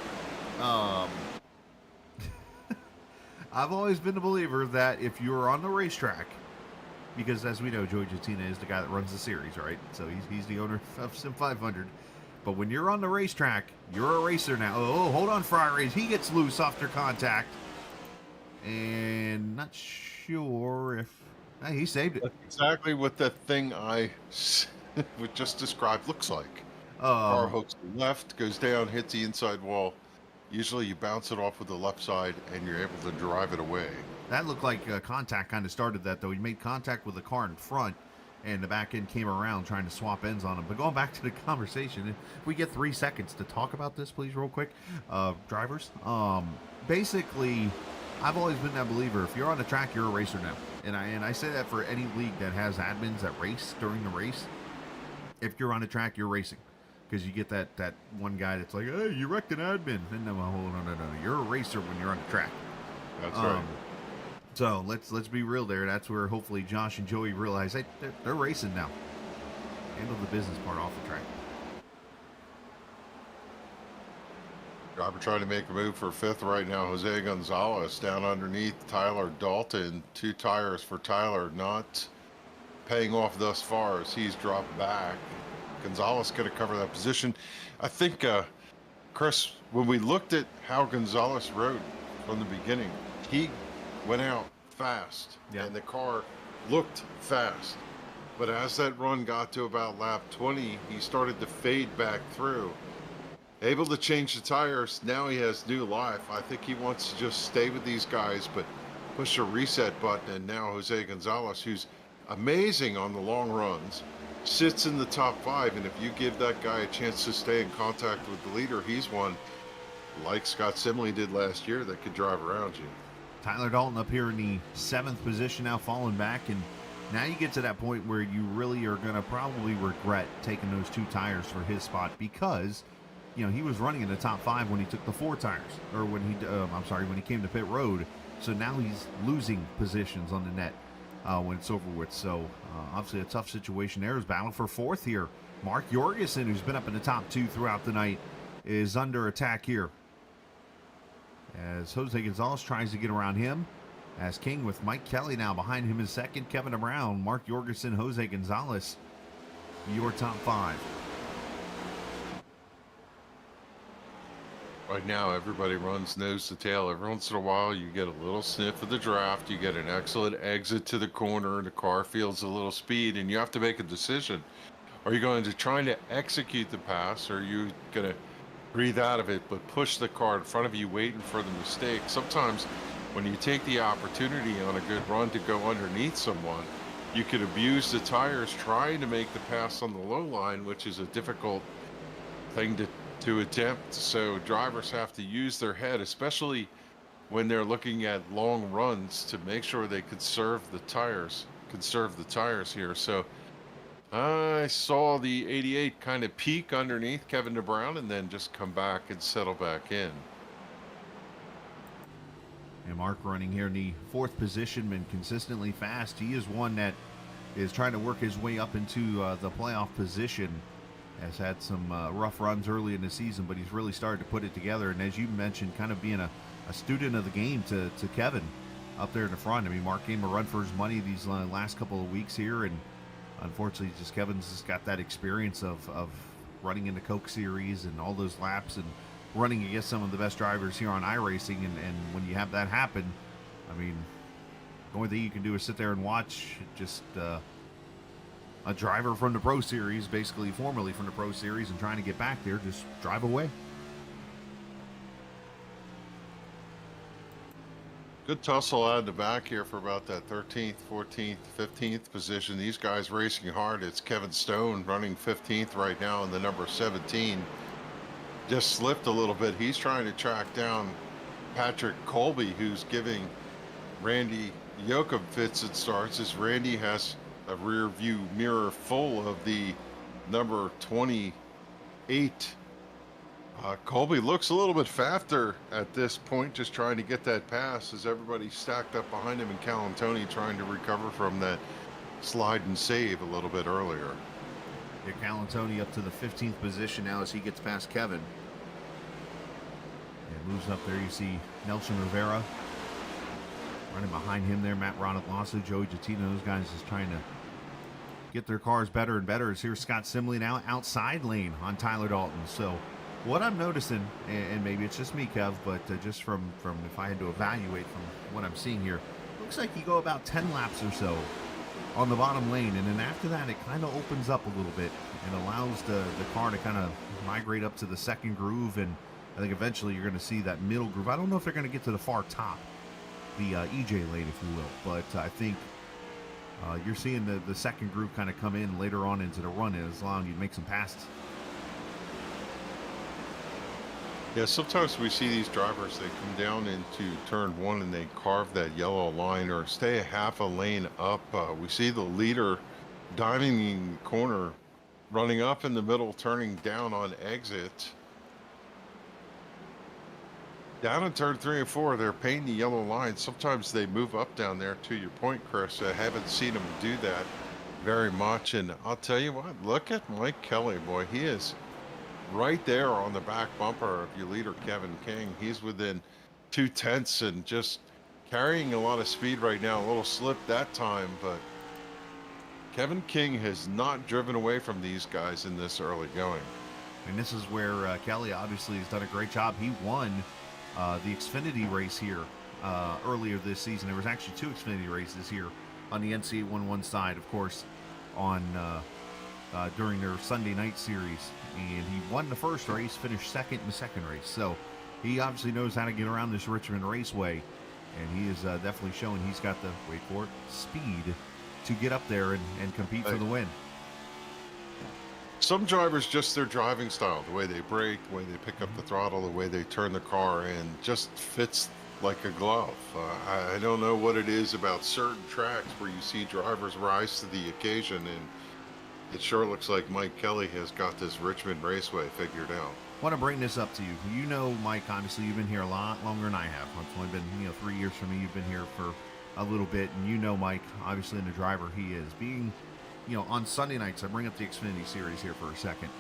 I've always been a believer that if you're on the racetrack, because as we know, Joey Jatina is the guy that runs the series, right? So he's the owner of Sim500. But when you're on the racetrack, you're a racer now. Oh, hold on, Fry Rays. He gets loose after contact. And not sure if... he saved it. That's exactly what that thing I would just described looks like. Car hooks left, goes down, hits the inside wall. Usually you bounce it off with the left side and you're able to drive it away. That looked like contact kind of started that, though. He made contact with the car in front, and the back end came around trying to swap ends on him. But going back to the conversation, if we get 3 seconds to talk about this, please, real quick. Drivers, basically, I've always been that believer. If you're on the track, you're a racer now. And I say that for any league that has admins that race during the race. If you're on the track, you're racing. Because you get that one guy that's like, hey, you wrecked an admin. And no, no. You're a racer when you're on the track. That's right. So let's be real there. That's where hopefully Josh and Joey realize they're racing now. Handle the business part off the track. Driver trying to make a move for 5th right now. Jose Gonzalez down underneath Tyler Dalton. 2 tires for Tyler, not paying off thus far as he's dropped back. Gonzalez going to cover that position. I think, Chris, when we looked at how Gonzalez rode from the beginning, he went out fast, and the car looked fast. But as that run got to about lap 20, he started to fade back through. Able to change the tires, now he has new life. I think he wants to just stay with these guys, but push a reset button, and now Jose Gonzalez, who's amazing on the long runs, sits in the top 5, and if you give that guy a chance to stay in contact with the leader, he's one, like Scott Simley did last year, that could drive around you. Tyler Dalton up here in the 7th position now, falling back, and now you get to that point where you really are going to probably regret taking those 2 tires for his spot, because he was running in the top 5 when he took the 4 tires, or when he came to pit road. So now he's losing positions on the net when it's over with. So obviously a tough situation there. Is battle for 4th here. Mark Jorgensen, who's been up in the top 2 throughout the night, is under attack here, as Jose Gonzalez tries to get around him. As King with Mike Kelly now behind him in 2nd. Kevin Brown, Mark Jorgensen, Jose Gonzalez, your top 5. Right now, everybody runs nose to tail. Every once in a while, you get a little sniff of the draft. You get an excellent exit to the corner, and the car feels a little speed, and you have to make a decision. Are you going to try to execute the pass, or are you going to breathe out of it, but push the car in front of you, waiting for the mistake? Sometimes when you take the opportunity on a good run to go underneath someone, you could abuse the tires trying to make the pass on the low line, which is a difficult thing to attempt. So drivers have to use their head, especially when they're looking at long runs, to make sure they conserve the tires here. So I saw the 88 kind of peak underneath Kevin DeBrown and then just come back and settle back in. And Mark running here in the 4th position, been consistently fast. He is one that is trying to work his way up into the playoff position. Has had some rough runs early in the season, but he's really started to put it together. And as you mentioned, kind of being a student of the game to Kevin up there in the front. I mean, Mark gave him a run for his money these last couple of weeks here, and unfortunately, just Kevin's just got that experience of running in the Coke Series and all those laps and running against some of the best drivers here on iRacing. And when you have that happen, I mean, the only thing you can do is sit there and watch just a driver from the Pro Series, basically formerly from the Pro Series and trying to get back there, just drive away. Good tussle out of the back here for about that 13th, 14th, 15th position. These guys racing hard. It's Kevin Stone running 15th right now in the number 17. Just slipped a little bit. He's trying to track down Patrick Colby, who's giving Randy Yoakum fits and starts, as Randy has a rear view mirror full of the number 28. Colby looks a little bit faster at this point, just trying to get that pass as everybody's stacked up behind him, and Calantoni trying to recover from that slide and save a little bit earlier. Yeah, Calantoni up to the 15th position now as he gets past Kevin. And moves up there. You see Nelson Rivera running behind him there. Matt Ronald-Lasso, Joey Gittino, those guys just trying to get their cars better and better. As here's Scott Simley now outside lane on Tyler Dalton. So what I'm noticing, and maybe it's just me, Kev, but just from if I had to evaluate from what I'm seeing here, looks like you go about 10 laps or so on the bottom lane, and then after that it kind of opens up a little bit and allows the car to kind of migrate up to the second groove, and I think eventually you're going to see that middle groove. I don't know if they're going to get to the far top, the EJ lane, if you will, but I think you're seeing the second groove kind of come in later on into the run, and it's allowing you to make some passes. Yeah, sometimes we see these drivers, they come down into turn one and they carve that yellow line or stay a half a lane up. We see the leader diving in the corner, running up in the middle, turning down on exit. Down in turn 3 and 4, they're painting the yellow line. Sometimes they move up down there, to your point, Chris. I haven't seen them do that very much. And I'll tell you what, look at Mike Kelly, boy. He is right there on the back bumper of your leader, Kevin King. He's within 2/10 and just carrying a lot of speed right now. A little slip that time, but Kevin King has not driven away from these guys in this early going. And this is where Kelly obviously has done a great job. He won the Xfinity race here earlier this season. There was actually 2 Xfinity races here on the NCAA 1-1 side, of course, on during their Sunday night series. And he won the first race, finished second in the second race. So he obviously knows how to get around this Richmond Raceway. And he is definitely showing he's got the, wait for it, speed to get up there and compete for the win. Some drivers, just their driving style, the way they brake, the way they pick up the throttle, the way they turn the car in, just fits like a glove. I don't know what it is about certain tracks where you see drivers rise to the occasion, and it sure looks like Mike Kelly has got this Richmond Raceway figured out. I want to bring this up to you. You know, Mike, obviously you've been here a lot longer than I have. It's only been 3 years for me. You've been here for a little bit, and you know Mike, obviously, and the driver he is. Being, on Sunday nights, I bring up the Xfinity Series here for a second.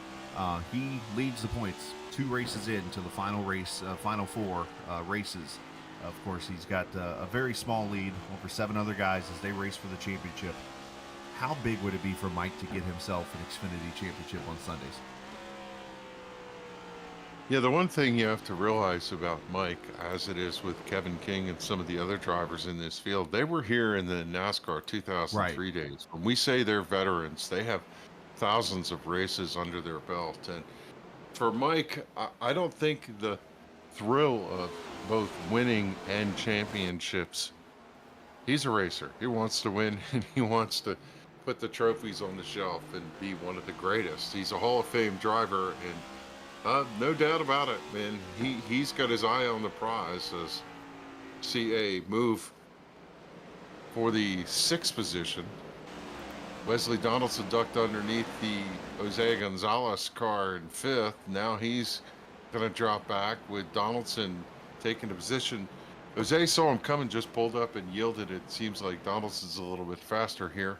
He leads the points 2 races into the final race, final 4 races. Of course, he's got a very small lead over 7 other guys as they race for the championship. How big would it be for Mike to get himself an Xfinity championship on Sundays? Yeah, the one thing you have to realize about Mike, as it is with Kevin King and some of the other drivers in this field, they were here in the NASCAR 2003 days. When we say they're veterans, they have thousands of races under their belt. And for Mike, I don't think the thrill of both winning and championships, he's a racer. He wants to win, and he wants to put the trophies on the shelf and be one of the greatest. He's a Hall of Fame driver, and no doubt about it, man. He's got his eye on the prize as CA move for the 6th position. Wesley Donaldson ducked underneath the Jose Gonzalez car in 5th. Now he's going to drop back with Donaldson taking a position. Jose saw him coming, just pulled up and yielded. It seems like Donaldson's a little bit faster here.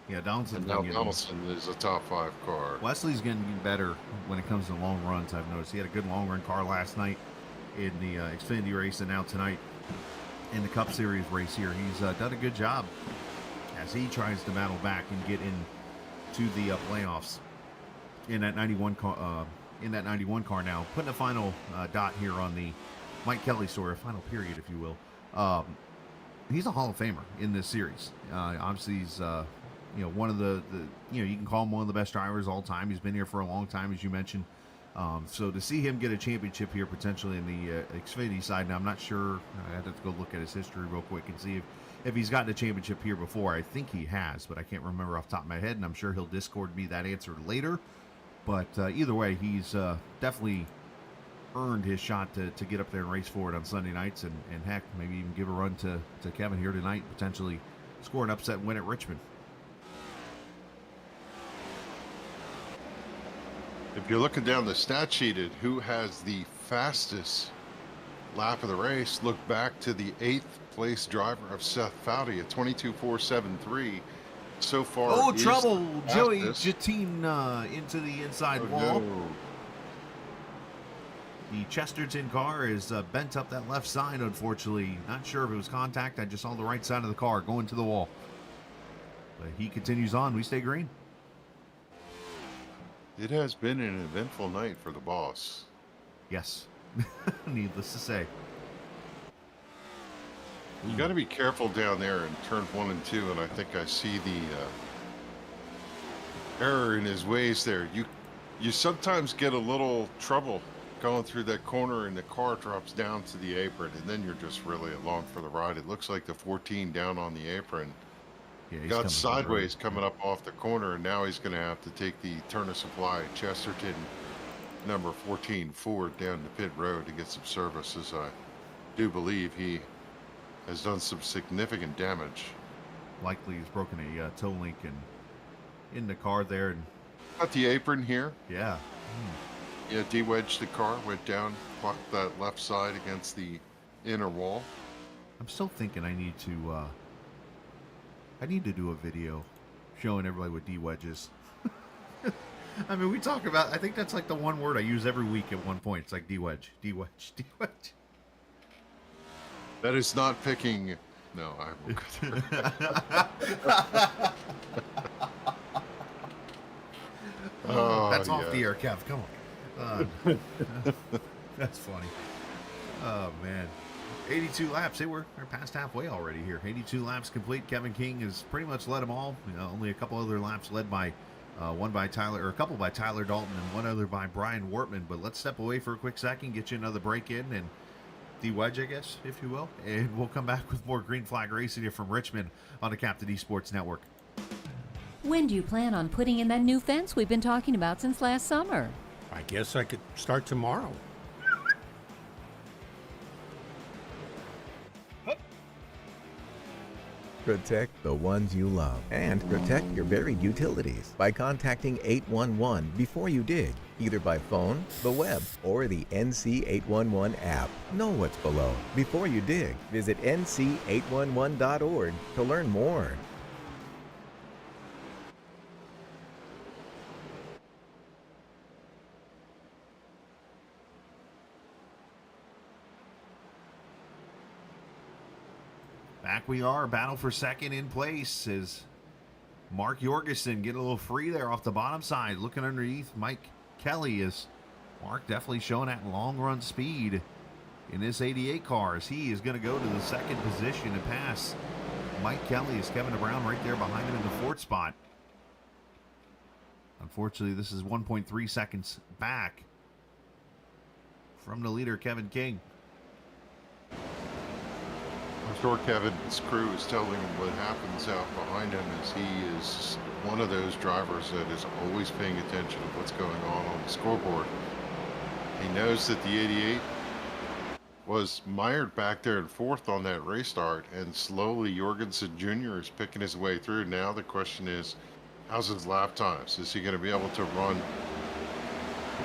Yeah, Donaldson's now Donaldson is a top 5 car. Wesley's getting better when it comes to long runs, I've noticed. He had a good long run car last night in the Xfinity race, and now tonight in the Cup Series race here. He's done a good job as he tries to battle back and get into the playoffs in that 91 car. In that 91 car now, putting a final dot here on the Mike Kelly story, a final period, if you will. He's a Hall of Famer in this series. Obviously, he's one of the you can call him one of the best drivers of all time. He's been here for a long time, as you mentioned. So to see him get a championship here potentially in the Xfinity side, now I'm not sure. I have to go look at his history real quick and see if he's gotten a championship here before. I think he has, but I can't remember off the top of my head, and I'm sure he'll Discord me that answer later. But either way, he's definitely earned his shot to get up there and race for it on Sunday nights, and heck, maybe even give a run to Kevin here tonight, potentially score an upset and win at Richmond. If you're looking down the stat sheet at who has the fastest lap of the race, look back to the 8th place driver of Seth Foudy at 22.473. So far, oh, is trouble! the Joey fastest. Jatine into the inside Oh, wall. no. The Chesterton car is bent up that left side, unfortunately. Not sure if it was contact. I just saw the right side of the car going to the wall. But he continues on. We stay green. It has been an eventful night for the boss. Yes. Needless to say. You got to be careful down there in turns 1 and 2, and I think I see the error in his ways there. You sometimes get a little trouble going through that corner, and the car drops down to the apron, and then you're just really along for the ride. It looks like the 14 down on the apron Yeah, he's got coming sideways through. coming up off the corner, and now he's going to have to take the turn of supply Chesterton number 14 forward down the pit road to get some service, as I do believe he has done some significant damage. Likely he's broken a toe link and in the car there. And Got the apron here. yeah. Yeah, de-wedged the car, went down, clocked that left side against the inner wall. I'm still thinking I need to do a video showing everybody what D-wedges. I mean, we talk about, I think that's like the one word I use every week at one point. It's like D-wedge, D-wedge, D-wedge. That is not picking. No, I will. Oh, That's off yeah. the air, Kev. Come on. That's funny. Oh, man. 82 laps. Hey, we're past halfway already here. 82 laps complete. Kevin King has pretty much led them all. Only a couple other laps led by one by Tyler, or a couple by Tyler Dalton, and one other by Brian Wortman. But let's step away for a quick second, get you another break in, and de-wedge, I guess, if you will. And we'll come back with more Green Flag Racing here from Richmond on the Captain Esports Network. When do you plan on putting in that new fence we've been talking about since last summer? I guess I could start tomorrow. Protect the ones you love and protect your buried utilities by contacting 811 before you dig, either by phone, the web, or the NC811 app. Know what's below before you dig. Visit nc811.org to learn more. Back we are, battle for second in place as Mark Jorgensen getting a little free there off the bottom side. Looking underneath Mike Kelly is Mark definitely showing that long run speed in this 88 car as he is going to go to the second position and pass Mike Kelly as Kevin Brown right there behind him in the fourth spot. Unfortunately, this is 1.3 seconds back from the leader, Kevin King. I'm sure Kevin's crew is telling him what happens out behind him, as he is one of those drivers that is always paying attention to what's going on the scoreboard. He knows that the 88 was mired back there in fourth on that race start, and slowly Jorgensen Jr. is picking his way through. Now the question is, how's his lap times? Is he going to be able to run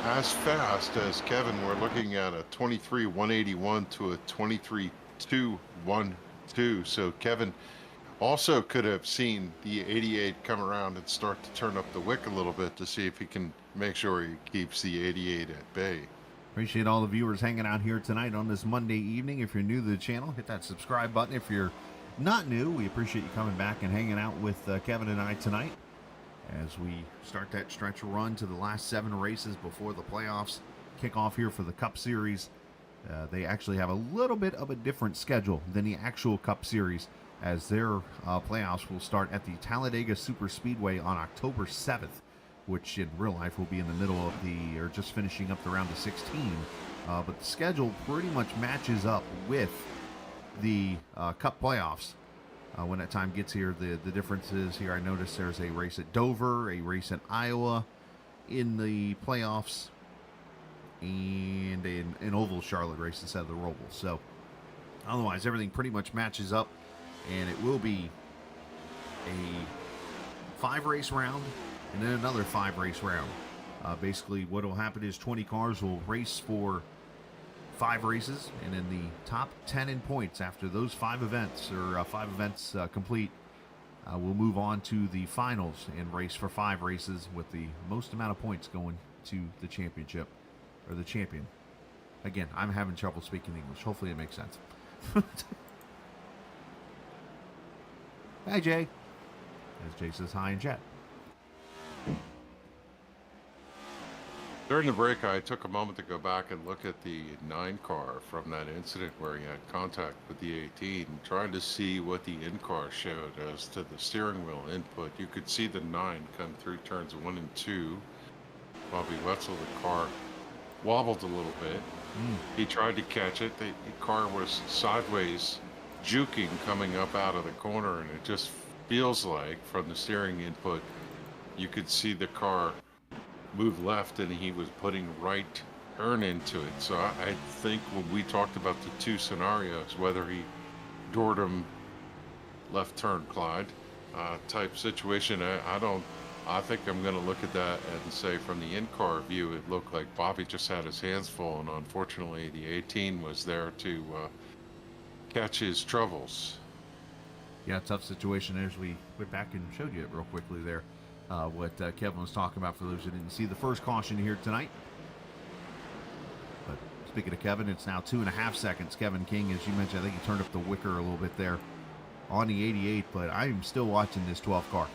as fast as Kevin? We're looking at a 23.181 to a 23.212. So Kevin also could have seen the 88 come around and start to turn up the wick a little bit to see if he can make sure he keeps the 88 at bay. Appreciate all the viewers hanging out here tonight on this Monday evening. If you're new to the channel, hit that subscribe button. If you're not new. We appreciate you coming back and hanging out with Kevin and I tonight as we start that stretch run to the last 7 races before the playoffs kick off here for the Cup Series. They actually have a little bit of a different schedule than the actual Cup Series, as their playoffs will start at the Talladega Superspeedway on October 7th, which in real life will be in the middle of or just finishing up the round of 16. But the schedule pretty much matches up with the Cup playoffs. When that time gets here, the difference is here. I noticed there's a race at Dover, a race at Iowa in the playoffs, and an oval Charlotte race instead of the Roval. So otherwise, everything pretty much matches up, and it will be a 5-race round and then another 5-race round. Basically, what will happen is 20 cars will race for 5 races, and in the top 10 in points after those 5 events, or 5 events complete, we'll move on to the finals and race for 5 races, with the most amount of points going to the championship, or the champion. Again, I'm having trouble speaking English. Hopefully it makes sense. Hi, Jay. As Jay says hi in chat. During the break, I took a moment to go back and look at the 9 car from that incident where he had contact with the 18, trying to see what the in-car showed as to the steering wheel input. You could see the 9 come through turns 1 and 2. Bobby Wetzel, the car wobbled a little bit. He tried to catch it. The car was sideways, juking coming up out of the corner, and it just feels like from the steering input, you could see the car move left, and he was putting right turn into it. So I think when we talked about the 2 scenarios, whether he doored him left turn Clyde type situation, I think I'm going to look at that and say from the in-car view, it looked like Bobby just had his hands full, and unfortunately the 18 was there to catch his troubles. Yeah, tough situation. As we went back and showed you it real quickly there, what Kevin was talking about, for those who didn't see the first caution here tonight. But speaking of Kevin, it's now 2.5 seconds. Kevin King, as you mentioned, I think he turned up the wicker a little bit there on the 88, but I'm still watching this 12 car.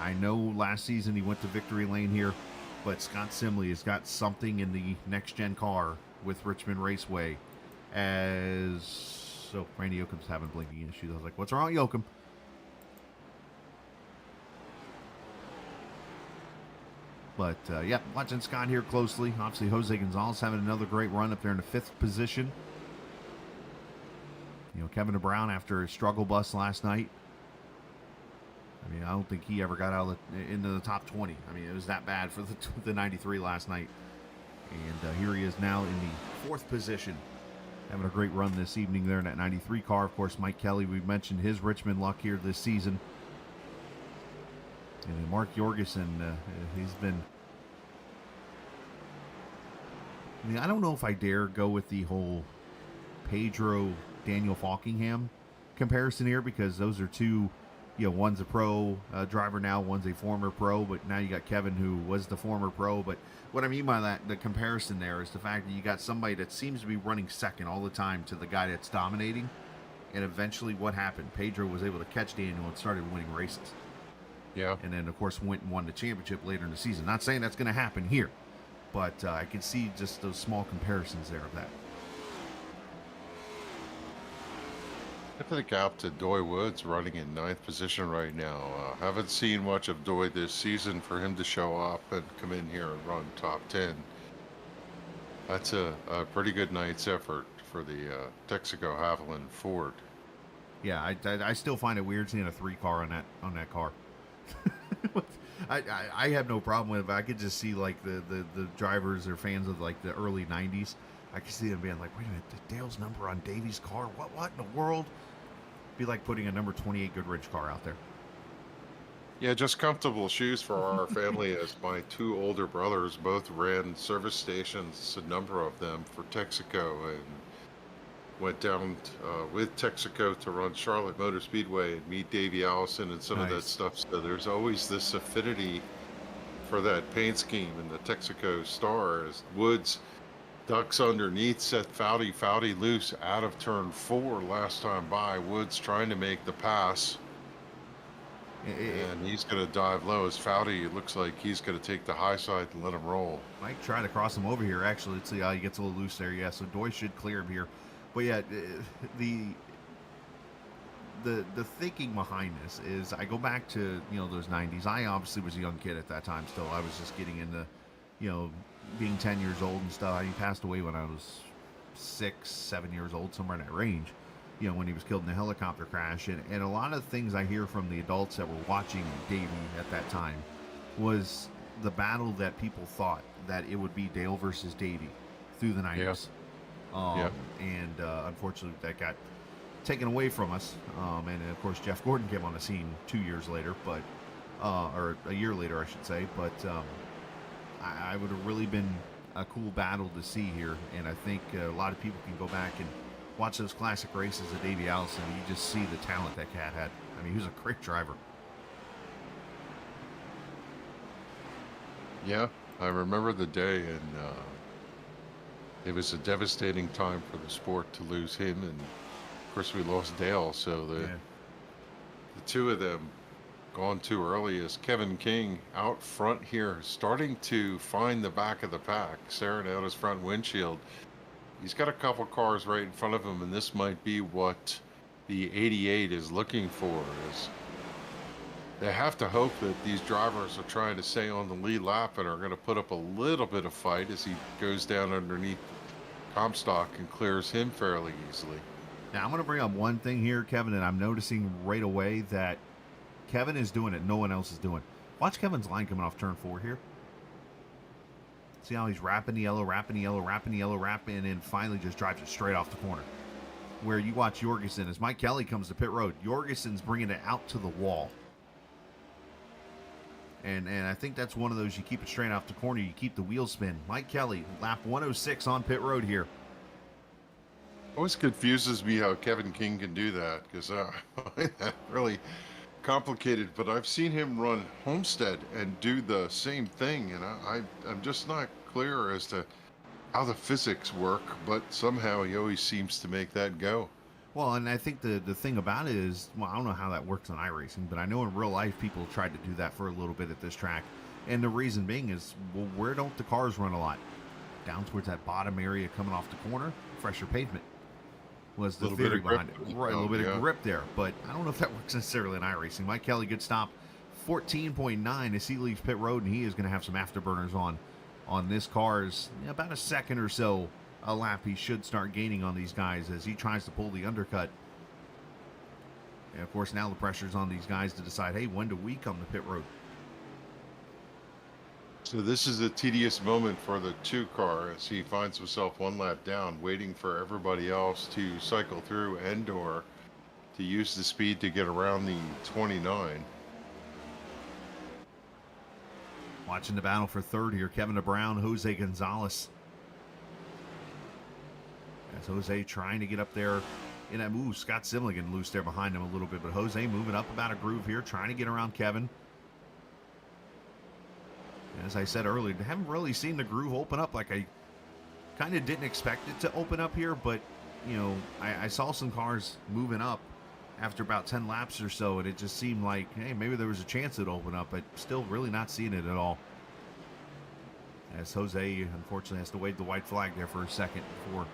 I know last season he went to victory lane here, but Scott Simley has got something in the next-gen car with Richmond Raceway. So Randy Yoakum's having blinking issues. I was like, what's wrong, Yoakum? But, yeah, watching Scott here closely. Obviously, Jose Gonzalez having another great run up there in the 5th position. You know, Kevin Brown, after his struggle bus last night, I mean, I don't think he ever got out into the top 20. I mean, it was that bad for the 93 last night. And here he is now in the 4th position, having a great run this evening there in that 93 car. Of course, Mike Kelly, we mentioned his Richmond luck here this season. And then Mark Jorgensen, he's been... I mean, I don't know if I dare go with the whole Pedro Daniel Falkingham comparison here, because those are 2, you know, one's a pro driver now, one's a former pro, but now you got Kevin, who was the former pro. But what I mean by that, the comparison there, is the fact that you got somebody that seems to be running second all the time to the guy that's dominating. And eventually what happened? Pedro was able to catch Daniel and started winning races. Yeah. And then, of course, went and won the championship later in the season. Not saying that's going to happen here, but I can see just those small comparisons there of that. I think out to Doy Woods running in 9th position right now. Haven't seen much of Doy this season. For him to show up and come in here and run top 10, that's a pretty good night's effort for the Texaco Haviland Ford. Yeah, I still find it weird seeing a 3 car on that car. I have no problem with it, but I could just see like the drivers or fans of like the early 90s. I could see them being like, wait a minute, Dale's number on Davy's car? What in the world? Be like putting a number 28 Goodrich car out there. Yeah, just comfortable shoes for our family, as my 2 older brothers both ran service stations, a number of them, for Texaco, and went down with Texaco to run Charlotte Motor Speedway and meet Davey Allison and some of that stuff. So there's always this affinity for that paint scheme, and the Texaco star, as Woods ducks underneath, set Foudy loose out of turn 4 last time by. Woods trying to make the pass. And he's going to dive low as Foudy. It looks like he's going to take the high side and let him roll. Mike tried to cross him over here, actually. Let's see how he gets a little loose there. Yeah, so Doy should clear him here. But yeah, the thinking behind this is I go back to, those 90s. I obviously was a young kid at that time still. I was just getting into, being 10 years old and stuff. He passed away when I was 6, 7 years old, somewhere in that range. When he was killed in a helicopter crash. And a lot of things I hear from the adults that were watching Davey at that time was the battle that people thought that it would be Dale versus Davey through the 90s. And unfortunately, that got taken away from us. And of course, Jeff Gordon came on the scene 2 years later, but or a year later, I should say. But I would have really been a cool battle to see here. And I think a lot of people can go back and watch those classic races of Davey Allison. You just see the talent that cat had. I mean, he was a great driver. Yeah, I remember the day, and it was a devastating time for the sport to lose him. And of course, we lost Dale. So the two of them gone too early. As Kevin King out front here, starting to find the back of the pack, staring out his front windshield. He's got a couple cars right in front of him, and this might be what the 88 is looking for. Is they have to hope that these drivers are trying to stay on the lead lap and are going to put up a little bit of fight as he goes down underneath Comstock and clears him fairly easily. Now, I'm going to bring up one thing here, Kevin, and I'm noticing right away that Kevin is doing it. No one else is doing. Watch Kevin's line coming off turn 4 here. See how he's wrapping the yellow, and then finally just drives it straight off the corner. Where you watch Jorgensen, as Mike Kelly comes to pit road, Jorgensen's bringing it out to the wall. And I think that's one of those, you keep it straight off the corner, you keep the wheel spin. Mike Kelly, lap 106 on pit road here. Always confuses me how Kevin King can do that, because that really complicated, but I've seen him run Homestead and do the same thing, and I'm just not clear as to how the physics work, but somehow he always seems to make that go. Well, and I think the thing about it is, well, I don't know how that works on iRacing, but I know in real life people tried to do that for a little bit at this track, and the reason being is, well, where don't the cars run a lot? Down towards that bottom area coming off the corner, fresher pavement was the theory behind it. Right, a little bit of grip there, but I don't know if that works necessarily in iRacing. Mike Kelly, good stop, 14.9 as he leaves pit road, and he is going to have some afterburners on this car's about a second or so a lap. He should start gaining on these guys as he tries to pull the undercut. And of course, now the pressure's on these guys to decide, hey, when do we come to pit road? So this is a tedious moment for the 2 car as he finds himself 1 lap down, waiting for everybody else to cycle through and/or to use the speed to get around the 29. Watching the battle for third here, Kevin Brown, Jose Gonzalez. As Jose trying to get up there in that move. Scott Simligan loose there behind him a little bit, but Jose moving up about a groove here, trying to get around Kevin. As I said earlier, I haven't really seen the groove open up like I kind of didn't expect it to open up here, but, I saw some cars moving up after about 10 laps or so, and it just seemed like, hey, maybe there was a chance it'd open up, but still really not seeing it at all. As Jose, unfortunately, has to wave the white flag there for a second before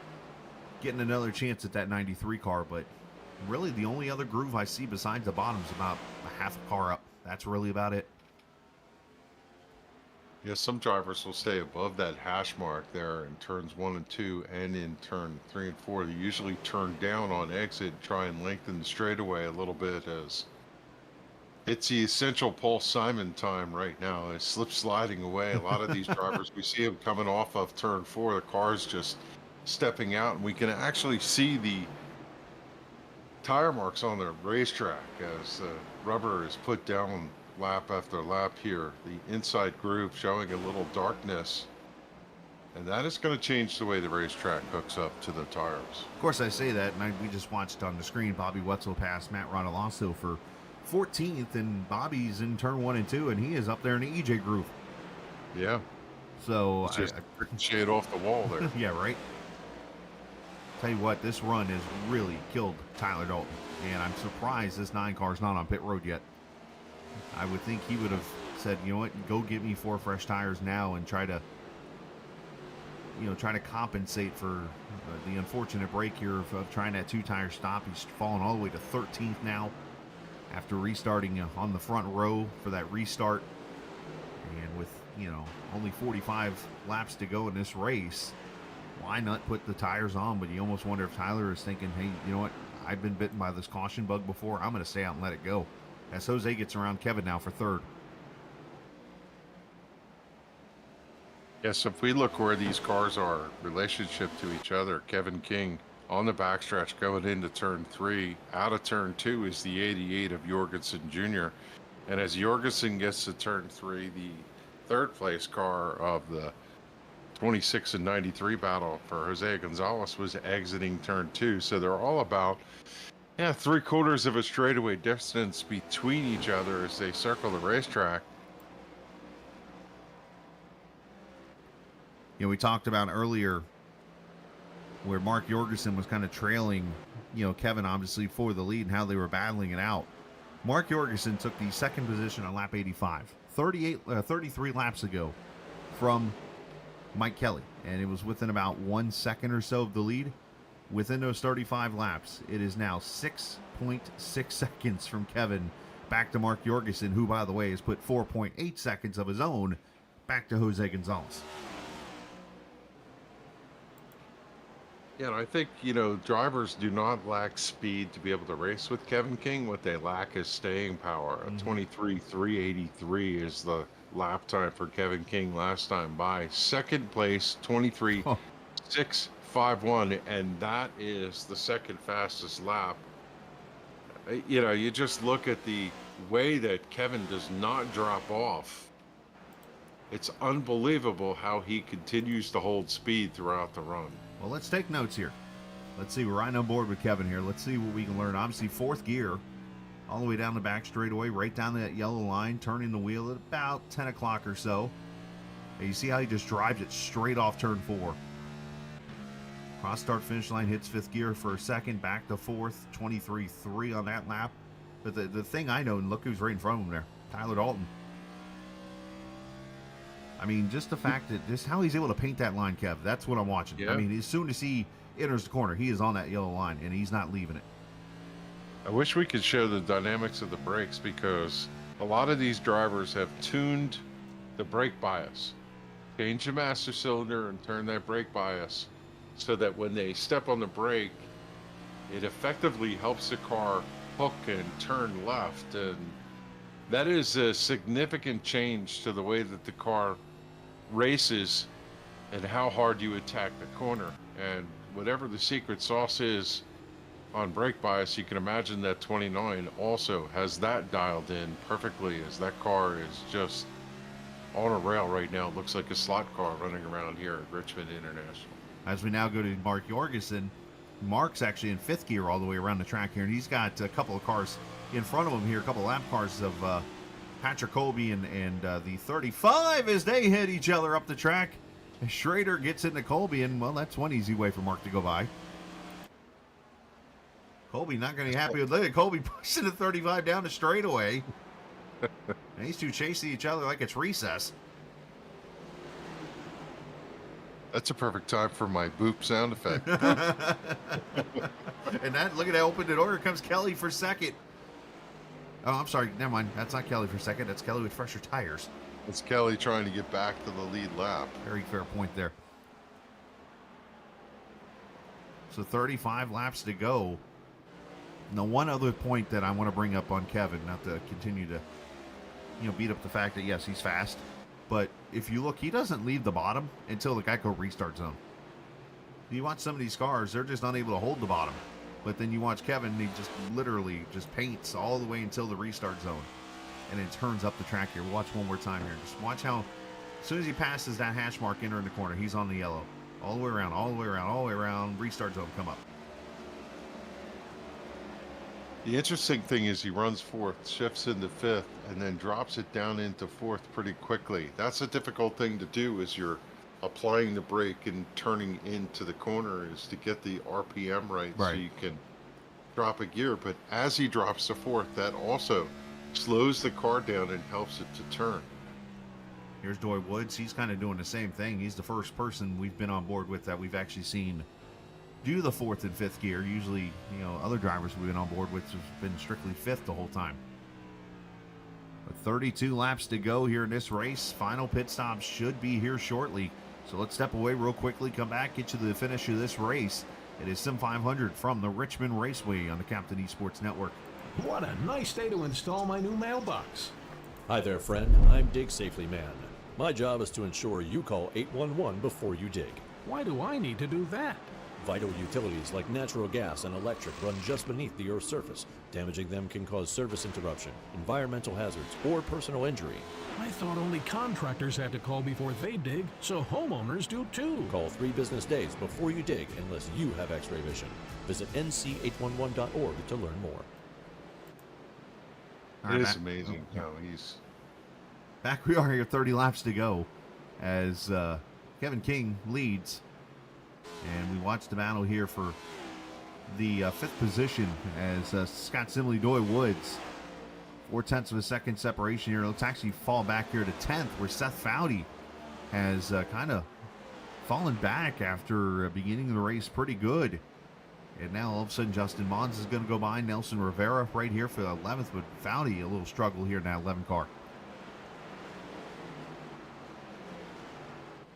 getting another chance at that 93 car, but really the only other groove I see besides the bottom is about a half a car up. That's really about it. Yeah, some drivers will stay above that hash mark there in turns 1 and 2, and in turn 3 and 4. They usually turn down on exit, try and lengthen the straightaway a little bit, as it's the essential Paul Simon time right now. It's slip sliding away. A lot of these drivers, we see them coming off of turn 4. The car's just stepping out, and we can actually see the tire marks on the racetrack as the rubber is put down lap after lap here. The inside groove showing a little darkness, and that is going to change the way the racetrack hooks up to the tires. Of course, I say that, and we just watched on the screen Bobby Wetzel pass Matt Rodolasso for 14th, and Bobby's in turn 1 and 2, and he is up there in the EJ groove. Yeah, So It's just ricocheted off the wall there. yeah, right. Tell you what, this run has really killed Tyler Dalton, and I'm surprised this 9 car's not on pit road yet. I would think he would have said, you know what, go get me 4 fresh tires now and try to compensate for the unfortunate break here of trying that 2-tire stop. He's fallen all the way to 13th now after restarting on the front row for that restart, and with only 45 laps to go in this race, why not put the tires on? But you almost wonder if Tyler is thinking, hey, you know what, I've been bitten by this caution bug before, I'm going to stay out and let it go, as Jose gets around Kevin now for 3rd. Yes, if we look where these cars are, relationship to each other, Kevin King on the backstretch going into turn 3, out of turn 2 is the 88 of Jorgensen Jr. And as Jorgensen gets to turn 3, the 3rd place car of the 26 and 93 battle for Jose Gonzalez was exiting turn 2. So they're all about 3/4 of a straightaway distance between each other as they circle the racetrack. We talked about earlier where Mark Jorgensen was kind of trailing, Kevin obviously for the lead and how they were battling it out. Mark Jorgensen took the 2nd position on lap 85, 33 laps ago from Mike Kelly, and it was within about 1 second or so of the lead. Within those 35 laps, it is now 6.6 seconds from Kevin back to Mark Jorgensen, who, by the way, has put 4.8 seconds of his own back to Jose Gonzalez. Yeah, and I think, drivers do not lack speed to be able to race with Kevin King. What they lack is staying power. A 23.383 is the lap time for Kevin King last time by. 2nd place, 23.651, and that is the 2nd fastest lap. You just look at the way that Kevin does not drop off. It's unbelievable how he continues to hold speed throughout the run. Well, let's take notes here. Let's see. We're right on board with Kevin here. Let's see what we can learn. Obviously, 4th gear, all the way down the back straightaway, right down that yellow line, turning the wheel at about 10 o'clock or so. And you see how he just drives it straight off turn 4. Cross start finish line, hits 5th gear for a second, back to 4th, 23.3 on that lap. But the thing I know, and look who's right in front of him there, Tyler Dalton. I mean, just the fact that just how he's able to paint that line, Kev, that's what I'm watching. Yeah. I mean, as soon as he enters the corner, he is on that yellow line, and he's not leaving it. I wish we could show the dynamics of the brakes, because a lot of these drivers have tuned the brake bias. Change the master cylinder and turn that brake bias so that when they step on the brake, it effectively helps the car hook and turn left. And that is a significant change to the way that the car races and how hard you attack the corner. And whatever the secret sauce is on brake bias, you can imagine that 29 also has that dialed in perfectly, as that car is just on a rail right now. It looks like a slot car running around here at Richmond International. As we now go to Mark Jorgensen, Mark's actually in 5th gear all the way around the track here, and he's got a couple of cars in front of him here, a couple of lap cars of Patrick Colby and the 35 as they hit each other up the track. And Schrader gets into Colby, and, well, that's one easy way for Mark to go by. Colby not going to be happy with it. Colby pushing the 35 down the straightaway. And these two chasing each other like it's recess. That's a perfect time for my boop sound effect. And that, look at that, opened the door. Here comes Kelly for 2nd. Oh, I'm sorry. Never mind. That's not Kelly for 2nd. That's Kelly with fresher tires. It's Kelly trying to get back to the lead lap. Very fair point there. So 35 laps to go. Now, one other point that I want to bring up on Kevin, not to continue to, beat up the fact that, yes, he's fast. But if you look, he doesn't leave the bottom until the Geico restart zone. You watch some of these cars, they're just unable to hold the bottom. But then you watch Kevin, he just literally just paints all the way until the restart zone. And it turns up the track here. Watch one more time here. Just watch how, as soon as he passes that hash mark entering the corner, he's on the yellow. All the way around, all the way around, all the way around, restart zone come up. The interesting thing is he runs fourth, shifts into fifth, and then drops it down into fourth pretty quickly. That's a difficult thing to do as you're applying the brake and turning into the corner, is to get the RPM right. So you can drop a gear. But as he drops to fourth, that also slows the car down and helps it to turn. Here's Doy Woods. He's kind of doing the same thing. He's the first person we've been on board with that we've actually seen do the fourth and fifth gear. Usually, other drivers we've been on board with have been strictly fifth the whole time. But 32 laps to go here in this race. Final pit stop should be here shortly. So let's step away real quickly, come back, get you to the finish of this race. It is Sim500 from the Richmond Raceway on the Captain Esports Network. What a nice day to install my new mailbox. Hi there, friend. I'm Dig Safely Man. My job is to ensure you call 811 before you dig. Why do I need to do that? Vital utilities like natural gas and electric run just beneath the Earth's surface. Damaging them can cause service interruption, environmental hazards, or personal injury. I thought only contractors had to call before they dig, so homeowners do too. Call 3 business days before you dig unless you have X-ray vision. Visit nc811.org to learn more. It is amazing how he's... Back we are here, 30 laps to go as Kevin King leads. And we watched the battle here for the fifth position as Scott Simley Doy Woods, 0.4 of a second separation here. Let's actually fall back here to 10th, where Seth Foudy has kind of fallen back after beginning the race pretty good. And now all of a sudden Justin Mons is going to go by Nelson Rivera right here for the 11th, but Foudy a little struggle here in that 11 car.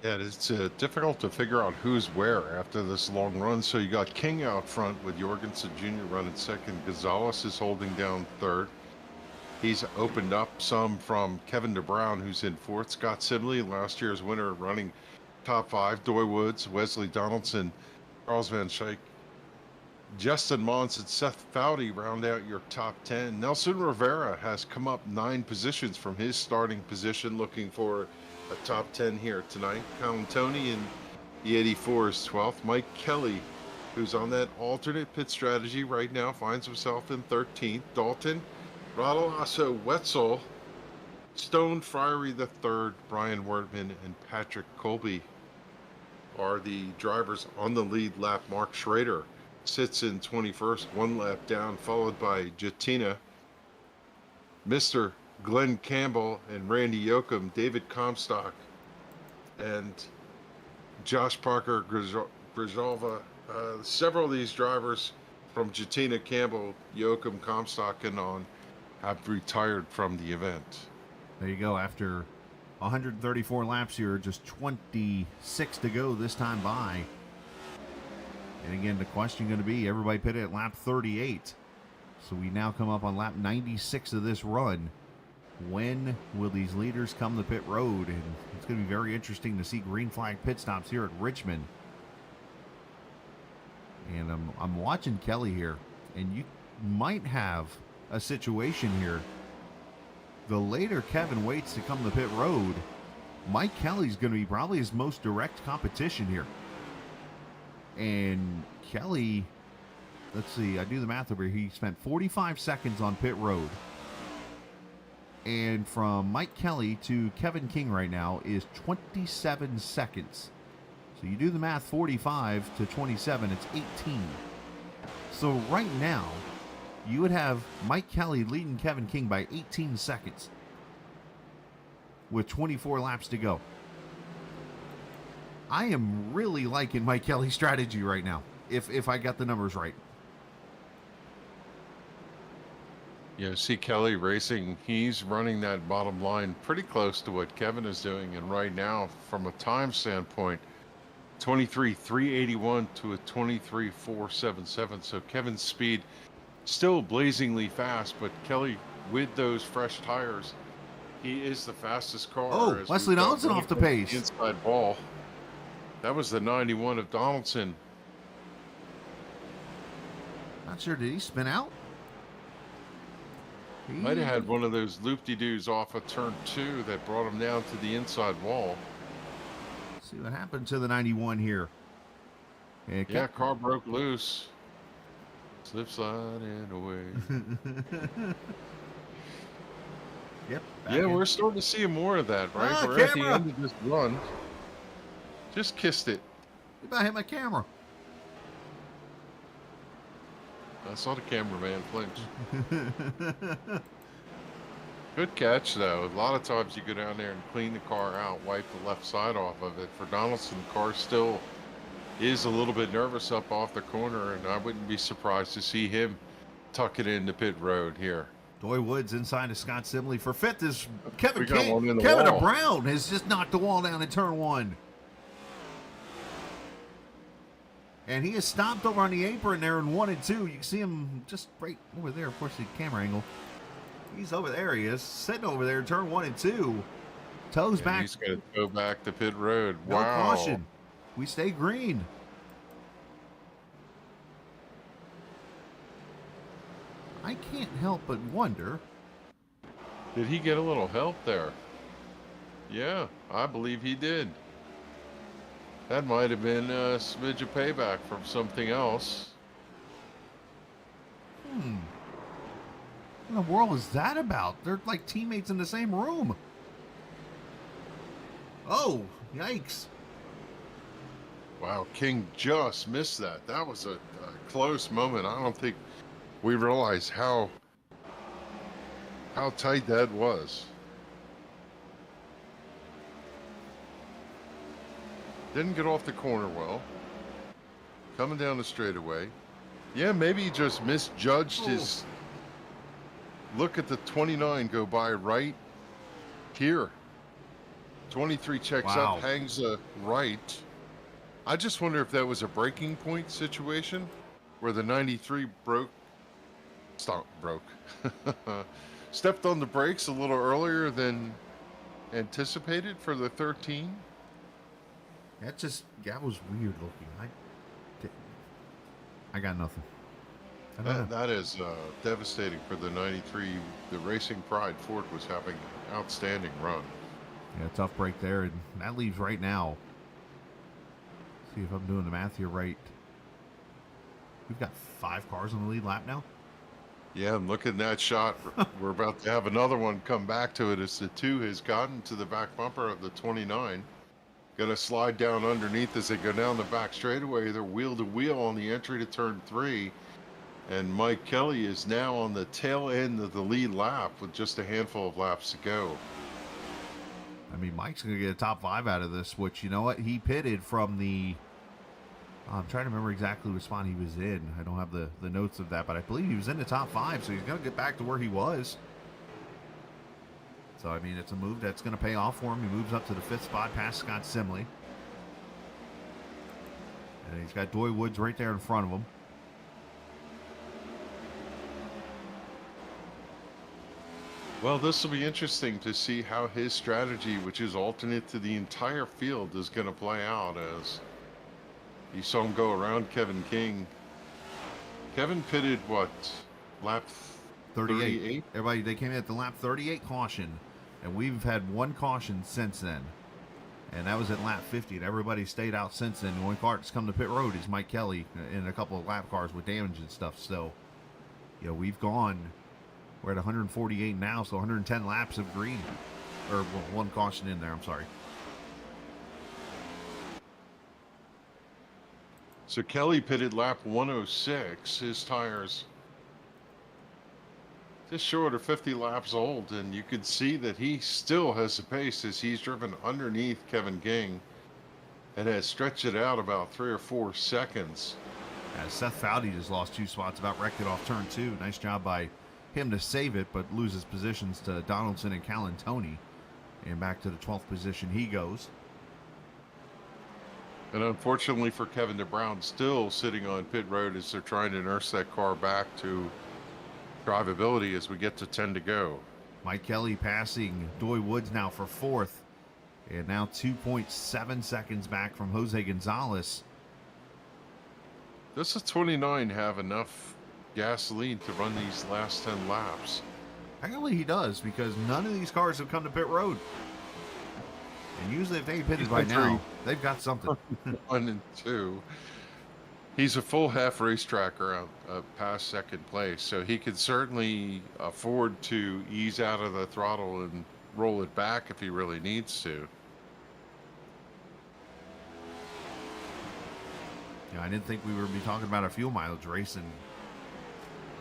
Yeah, it's difficult to figure out who's where after this long run. So you got King out front with Jorgensen Jr. running second. Gonzalez is holding down third. He's opened up some from Kevin DeBrown, who's in fourth. Scott Simley, last year's winner, running top 5. Doy Woods, Wesley Donaldson, Charles Van Schaik, Justin Mons, and Seth Foudy round out your top 10. Nelson Rivera has come up 9 positions from his starting position, looking for a top 10 here tonight. Colin Tony in the 84 is 12th. Mike Kelly, who's on that alternate pit strategy right now, finds himself in 13th. Dalton, Radalasso Wetzel, Stone Friary III, Brian Wortman, and Patrick Colby are the drivers on the lead lap. Mark Schrader sits in 21st, 1 lap down, followed by Jatina, Mr. Glenn Campbell and Randy Yoakum, David Comstock, and Josh Parker Grijalva. Several of these drivers from Jatina, Campbell, Yoakum, Comstock, and on have retired from the event. There you go. After 134 laps here, just 26 to go this time by. And again, the question going to be, everybody pitted at lap 38. So we now come up on lap 96 of this run. When will these leaders come to pit road? And it's going to be very interesting to see green flag pit stops here at Richmond. And I'm watching Kelly here, and you might have a situation here. The later Kevin waits to come to pit road, Mike Kelly's going to be probably his most direct competition here. And Kelly, let's see, I do the math over here. He spent 45 seconds on pit road. And from Mike Kelly to Kevin King right now is 27 seconds. So you do the math, 45 to 27, it's 18. So right now, you would have Mike Kelly leading Kevin King by 18 seconds with 24 laps to go. I am really liking Mike Kelly's strategy right now, if I got the numbers right. You know, see Kelly racing, he's running that bottom line pretty close to what Kevin is doing. And right now, from a time standpoint, 23.381 to a 23.477. So Kevin's speed still blazingly fast, but Kelly, with those fresh tires, he is the fastest car. Oh, Wesley Donaldson off the pace. Inside wall. That was the 91 of Donaldson. Not sure, did he spin out? Might have had one of those loop-de-doos off of turn 2 that brought him down to the inside wall. See what happened to the 91 here. Yeah, car broke loose. Slip sliding away. Yep. Yeah, we're starting to see more of that, right? Ah, We're at the camera! end of this run. Just kissed it. You about hit my camera. I saw the cameraman flinch. Good catch, though. A lot of times you go down there and clean the car out, wipe the left side off of it. For Donaldson, the car still is a little bit nervous up off the corner, and I wouldn't be surprised to see him tuck it into pit road here. Doy Woods inside of Scott Simley for fifth is Kevin We got King. one in the Kevin wall. Brown has just knocked the wall down in turn one. And he is stopped over on the apron there in 1 and 2. You can see him just right over there. Of course, the camera angle. He's over there. He is sitting over there in turn 1 and 2. Toes And back. he's going to go back to pit road. No Wow. caution. We stay green. I can't help but wonder. Did he get a little help there? Yeah, I believe he did. That might have been a smidge of payback from something else. What in the world is that about? They're like teammates in the same room. Oh, yikes. Wow, King just missed that. That was a close moment. I don't think we realized how tight that was. Didn't get off the corner well. Coming down the straightaway. Yeah, maybe he just misjudged his look at the 29 go by right here. 23 checks Wow. up, hangs a right. I just wonder if that was a breaking point situation where the 93 stepped on the brakes a little earlier than anticipated for the 13. That was weird looking. I got nothing. I don't know. That is devastating for the 93. The Racing Pride Ford was having an outstanding run. Yeah, tough break there, and that leaves right now. See if I'm doing the math here right. We've got 5 cars on the lead lap now. Yeah, and look at that shot. We're about to have another one come back to it as the 2 has gotten to the back bumper of the 29. Gonna slide down underneath as they go down the back straightaway. They're wheel to wheel on the entry to turn 3. And Mike Kelly is now on the tail end of the lead lap with just a handful of laps to go. I mean, Mike's going to get a top 5 out of this, which, you know what? He pitted from the... I'm trying to remember exactly which spot he was in. I don't have the notes of that, but I believe he was in the top 5, so he's going to get back to where he was. So, I mean, it's a move that's going to pay off for him. He moves up to the 5th spot past Scott Simley. And he's got Doy Woods right there in front of him. Well, this will be interesting to see how his strategy, which is alternate to the entire field, is going to play out as you saw him go around Kevin King. Kevin pitted, what, lap 38? Everybody, they came in at the lap 38 caution, and we've had 1 caution since then. And that was at lap 50, and everybody stayed out since then. The only car that's come to pit road is Mike Kelly in a couple of lap cars with damage and stuff. So, you know, we're at 148 now, so 110 laps of green. Or 1 caution in there, I'm sorry. So Kelly pitted lap 106. His tires just short of 50 laps old, and you could see that he still has the pace as he's driven underneath Kevin King and has stretched it out about 3 or 4 seconds. Seth Foudy just lost 2 spots, about wrecked it off turn 2. Nice job by him to save it, but loses positions to Donaldson and Calantoni. And back to the 12th position he goes. And unfortunately for Kevin DeBrown, still sitting on pit road as they're trying to nurse that car back to drivability as we get to 10 to go. Mike Kelly passing Doy Woods now for 4th. And now 2.7 seconds back from Jose Gonzalez. Does the 29 have enough gasoline to run these last 10 laps? Apparently he does, because none of these cars have come to pit road. And usually if they pitted by now, they've got something. 1 and 2. He's a full half racetrack around past second place, so he could certainly afford to ease out of the throttle and roll it back if he really needs to. Yeah, I didn't think we would be talking about a fuel mileage race, and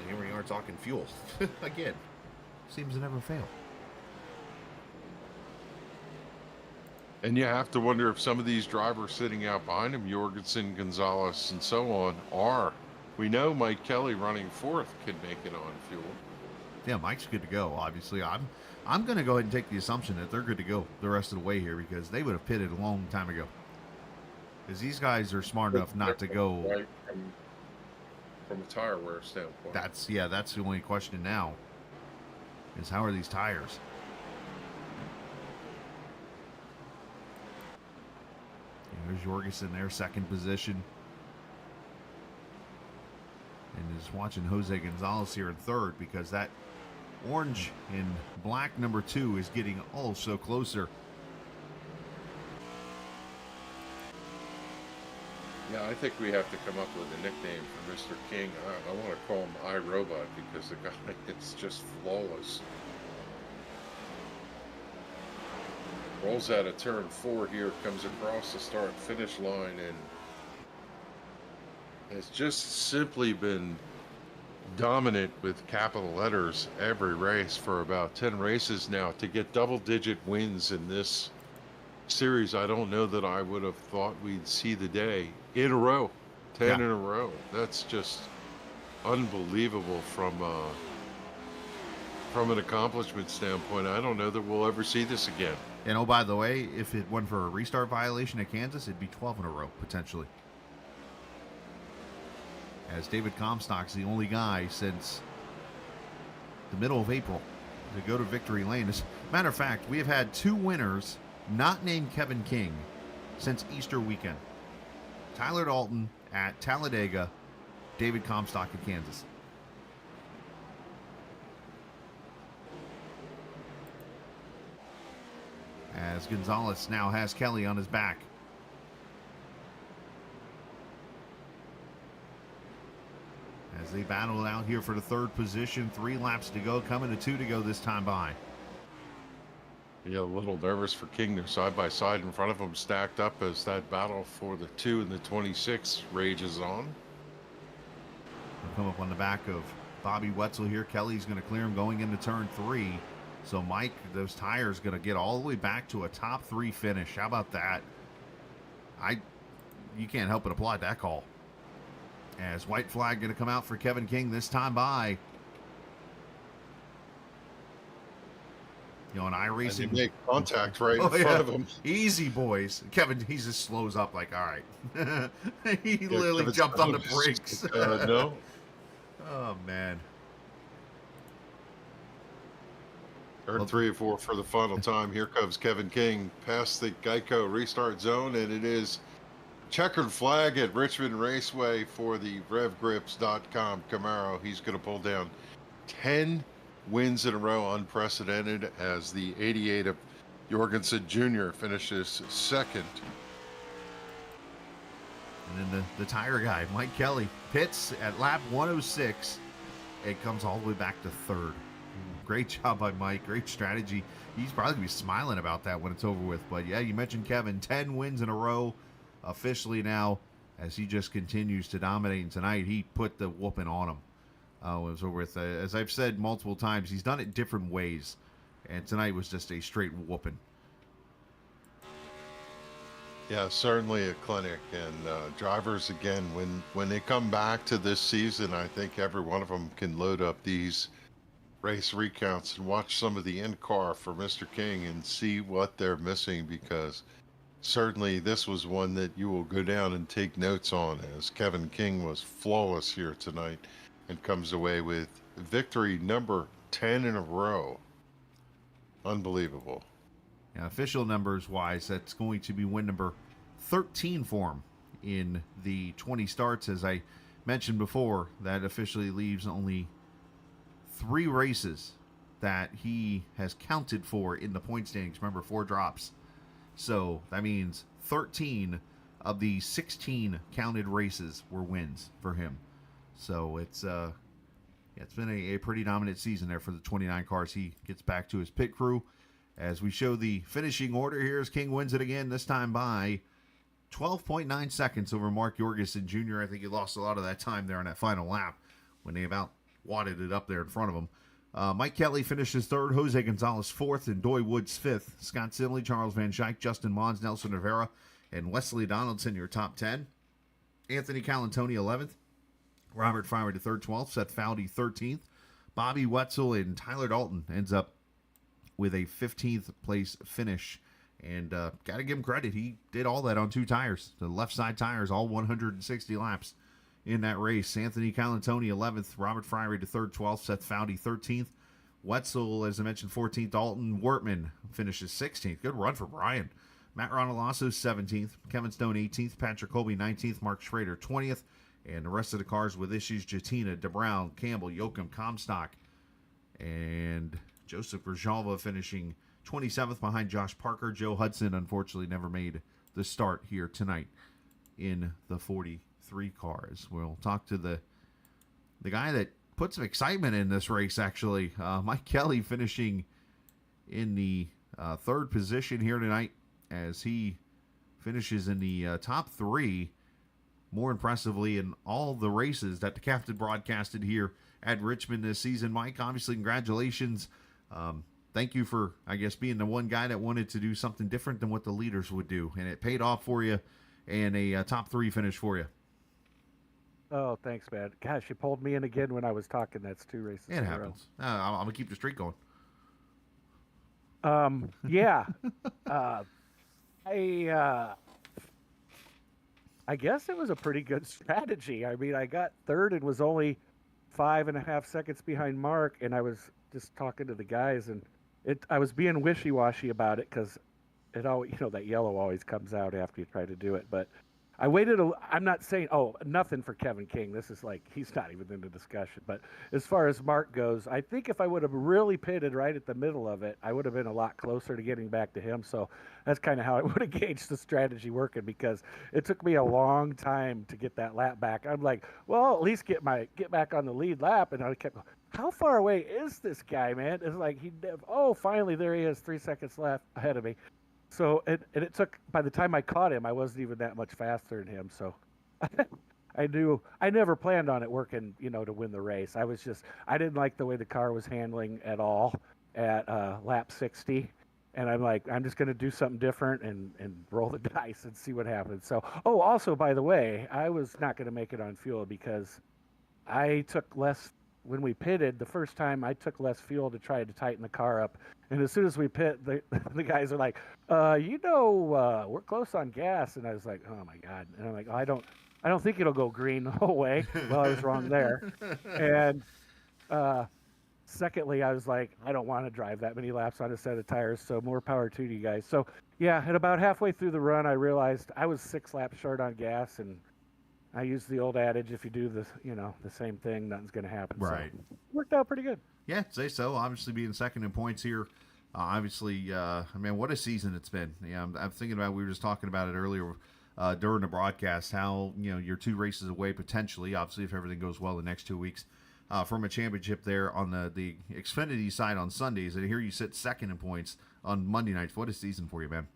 here we are talking fuel again. Seems to never fail. And you have to wonder if some of these drivers sitting out behind him, Jorgensen, Gonzalez, and so on, are. We know Mike Kelly running fourth can make it on fuel. Yeah, Mike's good to go. Obviously, I'm going to go ahead and take the assumption that they're good to go the rest of the way here, because they would have pitted a long time ago. Because these guys are smart enough not to go. Right from a tire wear standpoint. That's the only question now. Is how are these tires? There's Jorgensen there, second position. And is watching Jose Gonzalez here in third, because that orange and black number 2 is getting so closer. Yeah, I think we have to come up with a nickname for Mr. King. I want to call him iRobot, because the guy is just flawless. Rolls out of turn 4 here, comes across the start-finish line, and has just simply been dominant with capital letters every race for about 10 races now. To get double-digit wins in this series, I don't know that I would have thought we'd see the day in a row. 10 in a row. That's just unbelievable from an accomplishment standpoint. I don't know that we'll ever see this again. And oh, by the way, if it went for a restart violation at Kansas, it'd be 12 in a row, potentially. As David Comstock's the only guy since the middle of April to go to victory lane. As a matter of fact, we have had 2 winners not named Kevin King since Easter weekend. Tyler Dalton at Talladega, David Comstock at Kansas. As Gonzalez now has Kelly on his back. As they battle out here for the third position, 3 laps to go, coming to 2 to go this time by. Yeah, a little nervous for King. They're side by side in front of him, stacked up as that battle for the 2 and the 26 rages on. We'll come up on the back of Bobby Wetzel here. Kelly's going to clear him going into turn 3. So Mike, those tires going to get all the way back to a top 3 finish. How about that? You can't help but applaud that call. As white flag going to come out for Kevin King this time by. You know, an iRacing. And they make contact right in front of him. Easy, boys. Kevin, he just slows up like, all right. He literally jumped on the brakes. No. Oh, man. Turn 3 and 4 for the final time. Here comes Kevin King past the Geico restart zone, and it is checkered flag at Richmond Raceway for the RevGrips.com Camaro. He's going to pull down 10 wins in a row, unprecedented, as the 88 of Jorgensen Jr. finishes second. And then the tire guy, Mike Kelly, pits at lap 106. It comes all the way back to third. Great job by Mike. Great strategy. He's probably going to be smiling about that when it's over with. But yeah, you mentioned Kevin. 10 wins in a row officially now as he just continues to dominate. And tonight he put the whooping on him. It was over with. As I've said multiple times, he's done it different ways. And tonight was just a straight whooping. Yeah, certainly a clinic. And drivers, again, when they come back to this season, I think every one of them can load up these race recounts and watch some of the in-car for Mr. King and see what they're missing, because certainly this was one that you will go down and take notes on, as Kevin King was flawless here tonight and comes away with victory number 10 in a row. Unbelievable. Now, official numbers wise, that's going to be win number 13 for him in the 20 starts. As I mentioned before, that officially leaves only 3 races that he has counted for in the point standings. Remember, 4 drops. So that means 13 of the 16 counted races were wins for him. So it's been a pretty dominant season there for the 29 cars. He gets back to his pit crew. As we show the finishing order here, as King wins it again, this time by 12.9 seconds over Mark Jorgensen Jr. I think he lost a lot of that time there on that final lap when they about wadded it up there in front of him. Mike Kelly finishes third, Jose Gonzalez fourth, and Doy Woods fifth. Scott Simley, Charles Van Schaik, Justin Mons, Nelson Rivera, and Wesley Donaldson, your top 10. Anthony Calantoni, 11th. Robert Fryer to third, 12th. Seth Foudy, 13th. Bobby Wetzel and Tyler Dalton ends up with a 15th place finish. And got to give him credit. He did all that on two tires. The left side tires, all 160 laps in that race. Anthony Calantoni, 11th. Robert Fryer to third, 12th. Seth Foudy, 13th. Wetzel, as I mentioned, 14th. Dalton Wortman finishes 16th. Good run for Brian. Matt Ronalasso, 17th. Kevin Stone, 18th. Patrick Colby, 19th. Mark Schrader, 20th. And the rest of the cars with issues: Jatina, DeBrown, Campbell, Yoakum, Comstock, and Joseph Grjalva finishing 27th behind Josh Parker. Joe Hudson, unfortunately, never made the start here tonight in the 43 cars. We'll talk to the guy that put some excitement in this race, actually. Mike Kelly finishing in the third position here tonight as he finishes in the top three, more impressively, in all the races that the captain broadcasted here at Richmond this season. Mike, obviously, congratulations. Thank you for, I guess, being the one guy that wanted to do something different than what the leaders would do. And it paid off for you, and a top three finish for you. Oh, thanks, man. Gosh, you pulled me in again when I was talking. That's two races. It happens. I'm going to keep the streak going. Yeah. I guess it was a pretty good strategy. I mean, I got third and was only 5.5 seconds behind Mark, and I was just talking to the guys, and I was being wishy-washy about it because it always, that yellow always comes out after you try to do it. But I waited. I'm not saying, nothing for Kevin King. This is like, he's not even in the discussion. But as far as Mark goes, I think if I would have really pitted right at the middle of it, I would have been a lot closer to getting back to him. So that's kind of how I would have gauged the strategy working, because it took me a long time to get that lap back. I'm like, well, at least get back on the lead lap. And I kept going, how far away is this guy, man? It's like, finally, there he is, 3 seconds left ahead of me. So it took, by the time I caught him, I wasn't even that much faster than him. So I never planned on it working, to win the race. I didn't like the way the car was handling at all at lap 60. And I'm like, I'm just going to do something different and roll the dice and see what happens. So, also, by the way, I was not going to make it on fuel because I took less. When we pitted the first time, I took less fuel to try to tighten the car up. And as soon as we pit, the guys are like, we're close on gas. And I was like, oh my God. And I'm like, I don't think it'll go green the whole way. Well, I was wrong there. And secondly, I was like, I don't want to drive that many laps on a set of tires. So more power to you guys. So yeah, at about halfway through the run, I realized I was 6 laps short on gas, and I used the old adage, if you do the same thing, nothing's going to happen. Right. So, worked out pretty good. Yeah, say so. Obviously, being second in points here. What a season it's been. Yeah, I'm thinking about, we were just talking about it earlier during the broadcast, how, you're 2 races away potentially, obviously, if everything goes well the next 2 weeks, from a championship there on the Xfinity side on Sundays. And here you sit second in points on Monday nights. What a season for you, man.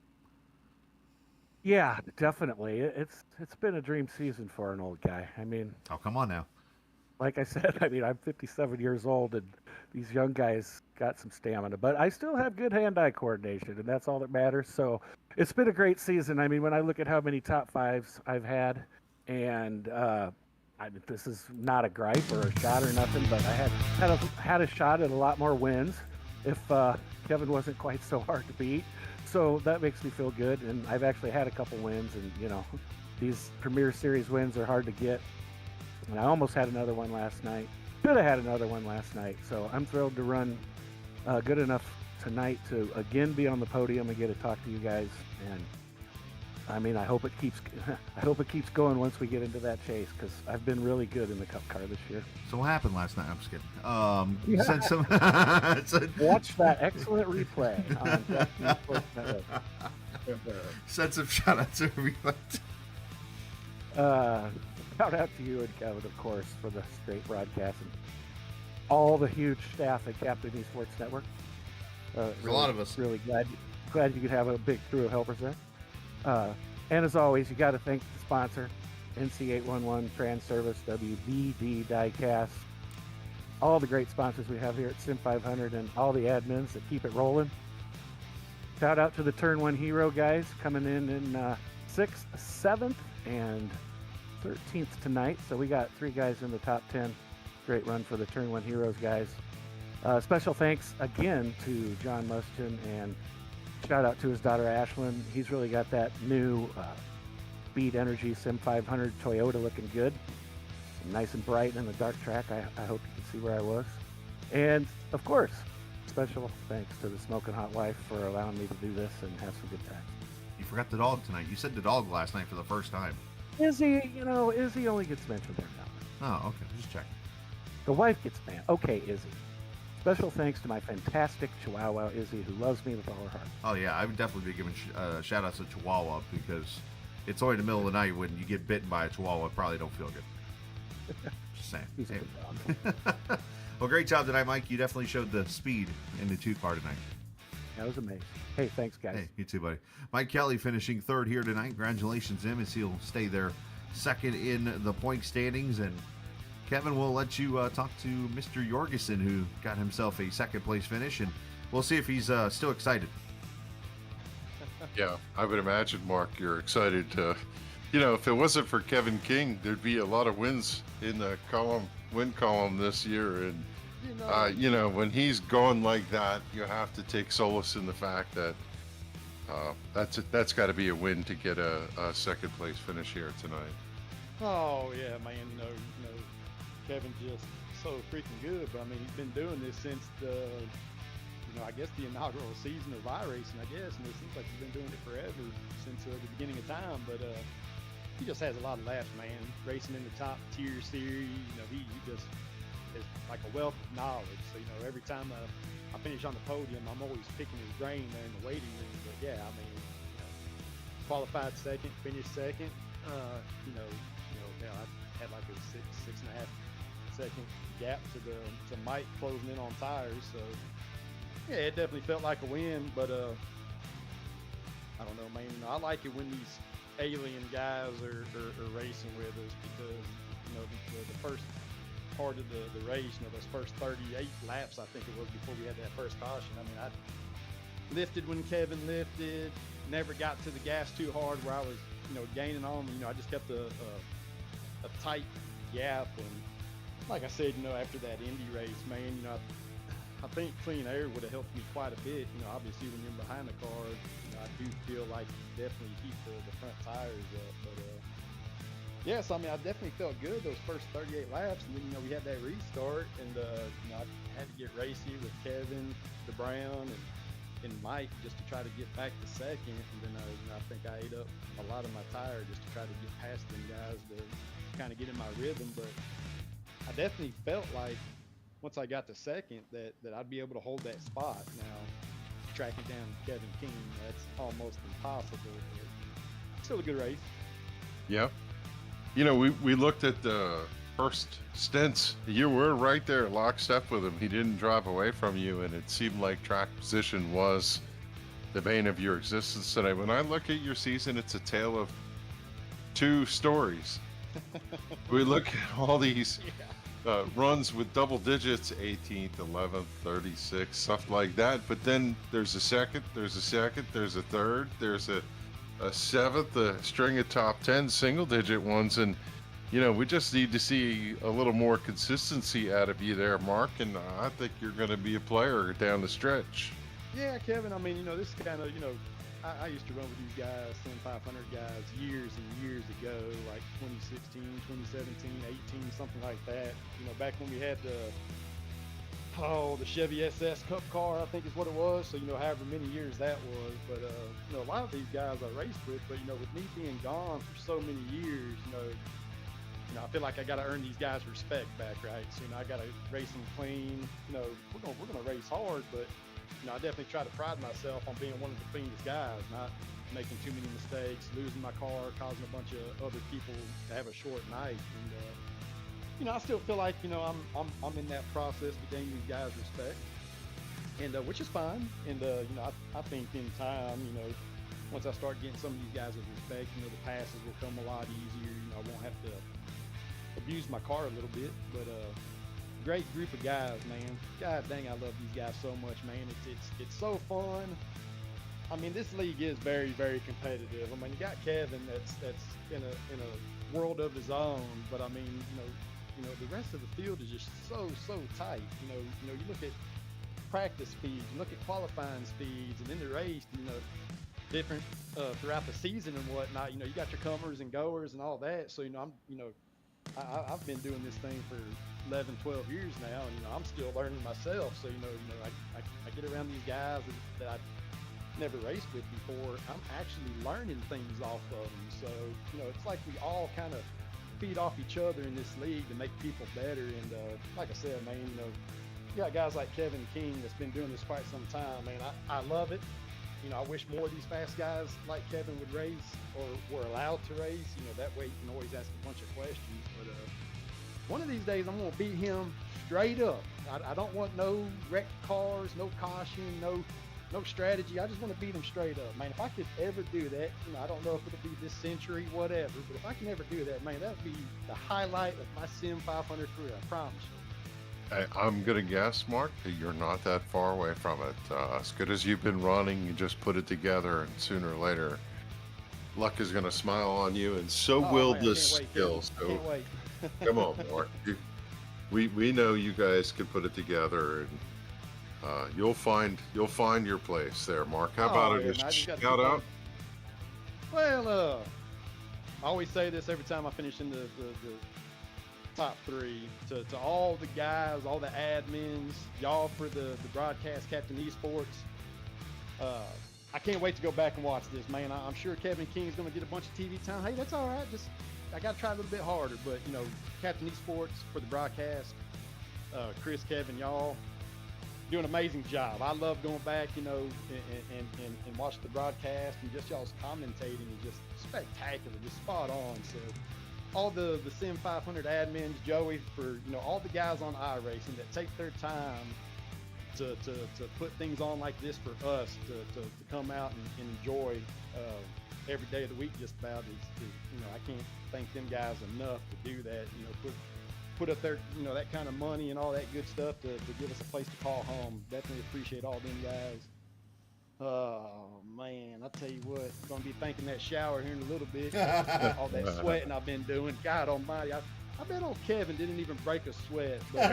Yeah, definitely. It's been a dream season for an old guy. I mean, oh, come on now. Like I said, I'm 57 years old, and these young guys got some stamina, but I still have good hand-eye coordination, and that's all that matters. So it's been a great season. I mean, when I look at how many top 5s I've had, and this is not a gripe or a shot or nothing, but I had a shot at a lot more wins if Kevin wasn't quite so hard to beat. So that makes me feel good, and I've actually had a couple wins, and these Premier Series wins are hard to get. And I almost had another one last night. Could have had another one last night. So I'm thrilled to run good enough tonight to again be on the podium and get to talk to you guys. And I mean, I hope it keeps keeps going once we get into that chase, because I've been really good in the Cup car this year. So what happened last night? I'm just kidding. Sent some. Watch that excellent replay on Network. Sent some shout outs to everybody. Shout out to you and Kevin, of course, for the great broadcast and all the huge staff at Captain Esports Network. There's a lot of us. Really glad you could have a big crew of helpers there. And as always, you got to thank the sponsor, NC811 Trans Service, WBD Diecast, all the great sponsors we have here at Sim500, and all the admins that keep it rolling. Shout out to the Turn 1 Hero guys coming in 6th, 7th, and 13th tonight. So we got 3 guys in the top 10. Great run for the Turn 1 Heroes guys. Special thanks again to John Muschin, and shout out to his daughter Ashlyn. He's really got that new Speed Energy Sim500 Toyota looking good. Nice and bright in the dark track. I hope you can see where I was. And of course, special thanks to the Smoking Hot Wife for allowing me to do this and have some good times. You forgot the dog tonight. You said the dog last night for the first time. Izzy, Izzy only gets mentioned there now. Oh, okay. Just checking. The wife gets mad. Okay, Izzy. Special thanks to my fantastic Chihuahua, Izzy, who loves me with all her heart. Oh, yeah. I would definitely be giving shout-outs to Chihuahua because it's only in the middle of the night when you get bitten by a Chihuahua. It probably don't feel good. Just saying. He's a good dog. Well, great job tonight, Mike. You definitely showed the speed in the 2-car tonight. That was amazing. Hey, thanks, guys. Hey, you too, buddy. Mike Kelly finishing 3rd here tonight. Congratulations to him as he'll stay there 2nd in the point standings. And Kevin, we'll let you talk to Mr. Jorgensen, who got himself a 2nd place finish, and we'll see if he's still excited. Yeah, I would imagine, Mark, you're excited to, if it wasn't for Kevin King, there'd be a lot of wins in the win column this year. And, when he's gone like that, you have to take solace in the fact that that's got to be a win to get a 2nd place finish here tonight. Oh, yeah, man, Kevin's just so freaking good, but I mean, he's been doing this since I guess the inaugural season of iRacing, I guess, and it seems like he's been doing it forever, since the beginning of time, but he just has a lot of laughs, man, racing in the top tier series, he just is like a wealth of knowledge, so, every time I finish on the podium, I'm always picking his brain there in the waiting room, but yeah, I mean, qualified 2nd, finished 2nd, I had like a 6.5 second gap to Mike closing in on tires, so yeah, it definitely felt like a win, but I don't know, man, I like it when these alien guys are racing with us, because the first part of the race, those first 38 laps, I think it was, before we had that first caution, I mean, I lifted when Kevin lifted, never got to the gas too hard where I was gaining on him. I just kept a tight gap, and like I said, after that Indy race, man, I think clean air would have helped me quite a bit. Obviously when you're behind the car, I do feel like definitely heat the front tires up. But yes, I mean, I definitely felt good those first 38 laps, and then we had that restart, and I had to get racy with Kevin, DeBrown, and Mike just to try to get back to 2nd, and then I think I ate up a lot of my tire just to try to get past them guys to kind of get in my rhythm. But I definitely felt like once I got to 2nd that I'd be able to hold that spot. Now, tracking down Kevin King, that's almost impossible, but still a good race. Yeah. We looked at the first stints. You were right there lockstep with him. He didn't drive away from you, and it seemed like track position was the bane of your existence today. When I look at your season, it's a tale of 2 stories. We look at all these runs with double digits, 18th, 11th, 36, stuff like that. But then there's a 2nd, there's a 2nd, there's a 3rd, there's a 7th, a string of top 10 single-digit ones, and we just need to see a little more consistency out of you there, Mark. And I think you're going to be a player down the stretch. Yeah, Kevin. I mean, this is kind of I used to run with these guys, Sim500 guys, years and years ago, like 2016, 2017, 18, something like that. Back when we had the Chevy SS Cup car, I think is what it was. So, however many years that was. But, a lot of these guys I raced with, but, with me being gone for so many years, I feel like I got to earn these guys respect back, right? So, I got to race them clean. We're gonna race hard, but I definitely try to pride myself on being one of the cleanest guys, not making too many mistakes, losing my car, causing a bunch of other people to have a short night. And I still feel like I'm in that process to gain these guys respect, and which is fine. And I think in time, once I start getting some of these guys with respect, the passes will come a lot easier. I won't have to abuse my car a little bit, but great group of guys, man. God dang, I love these guys so much, man. It's so fun. I mean, this league is very, very competitive. I mean, you got Kevin that's in a world of his own, but I mean, the rest of the field is just so tight. You look at practice speeds, you look at qualifying speeds, and then the race, different throughout the season and whatnot. You got your comers and goers and all that. So I've been doing this thing for 11, 12 years now, and I'm still learning myself. So I get around these guys that I never raced with before. I'm actually learning things off of them. So it's like we all kind of feed off each other in this league to make people better. And like I said, man, you got guys like Kevin King that's been doing this quite some time, man. I love it. I wish more of these fast guys like Kevin would race or were allowed to race. That way you can always ask a bunch of questions. But one of these days I'm going to beat him straight up. I don't want no wrecked cars, no caution, no strategy. I just want to beat him straight up, man. If I could ever do that, I don't know if it'll be this century, whatever, but if I can ever do that, man, that would be the highlight of my Sim 500 career, I promise you. I'm going to guess, Mark, that you're not that far away from it. As good as you've been running, you just put it together, and sooner or later, luck is going to smile on you, and so will the skills. So, come on, Mark. We know you guys can put it together, and you'll find your place there, Mark. How about it? Just shout out. Well, I always say this every time I finish in the top three to all the guys, all the admins, y'all for the broadcast, Captain Esports. I can't wait to go back and watch this, man. I'm sure Kevin King's going to get a bunch of TV time. Hey, that's all right. I got to try a little bit harder, but Captain Esports for the broadcast, Chris, Kevin, y'all doing an amazing job. I love going back, and watch the broadcast, and just y'all's commentating is just spectacular, just spot on. So all the Sim 500 admins, Joey, for all the guys on iRacing that take their time to put things on like this for us to come out and enjoy every day of the week just about is I can't thank them guys enough to do that. Put up their that kind of money and all that good stuff to give us a place to call home. Definitely appreciate all them guys. Oh man, I tell you what, I'm gonna be thanking that shower here in a little bit. All that sweating I've been doing. God Almighty, I bet old Kevin didn't even break a sweat. But,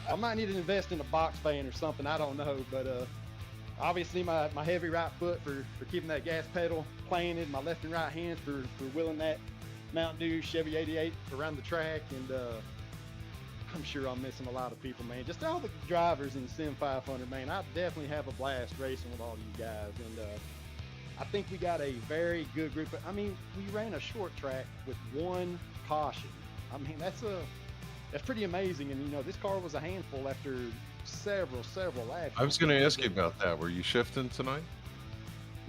I might need to invest in a box fan or something. I don't know, but obviously my heavy right foot for keeping that gas pedal planted, my left and right hands for wheeling that Mountain Dew Chevy 88 around the track, and I'm sure I'm missing a lot of people, man. Just all the drivers in Sim 500, man. I definitely have a blast racing with all you guys, and I think we got a very good group. We ran a short track with one caution. I mean, that's pretty amazing, and this car was a handful after several laps. I was going to ask you about that. Were you shifting tonight?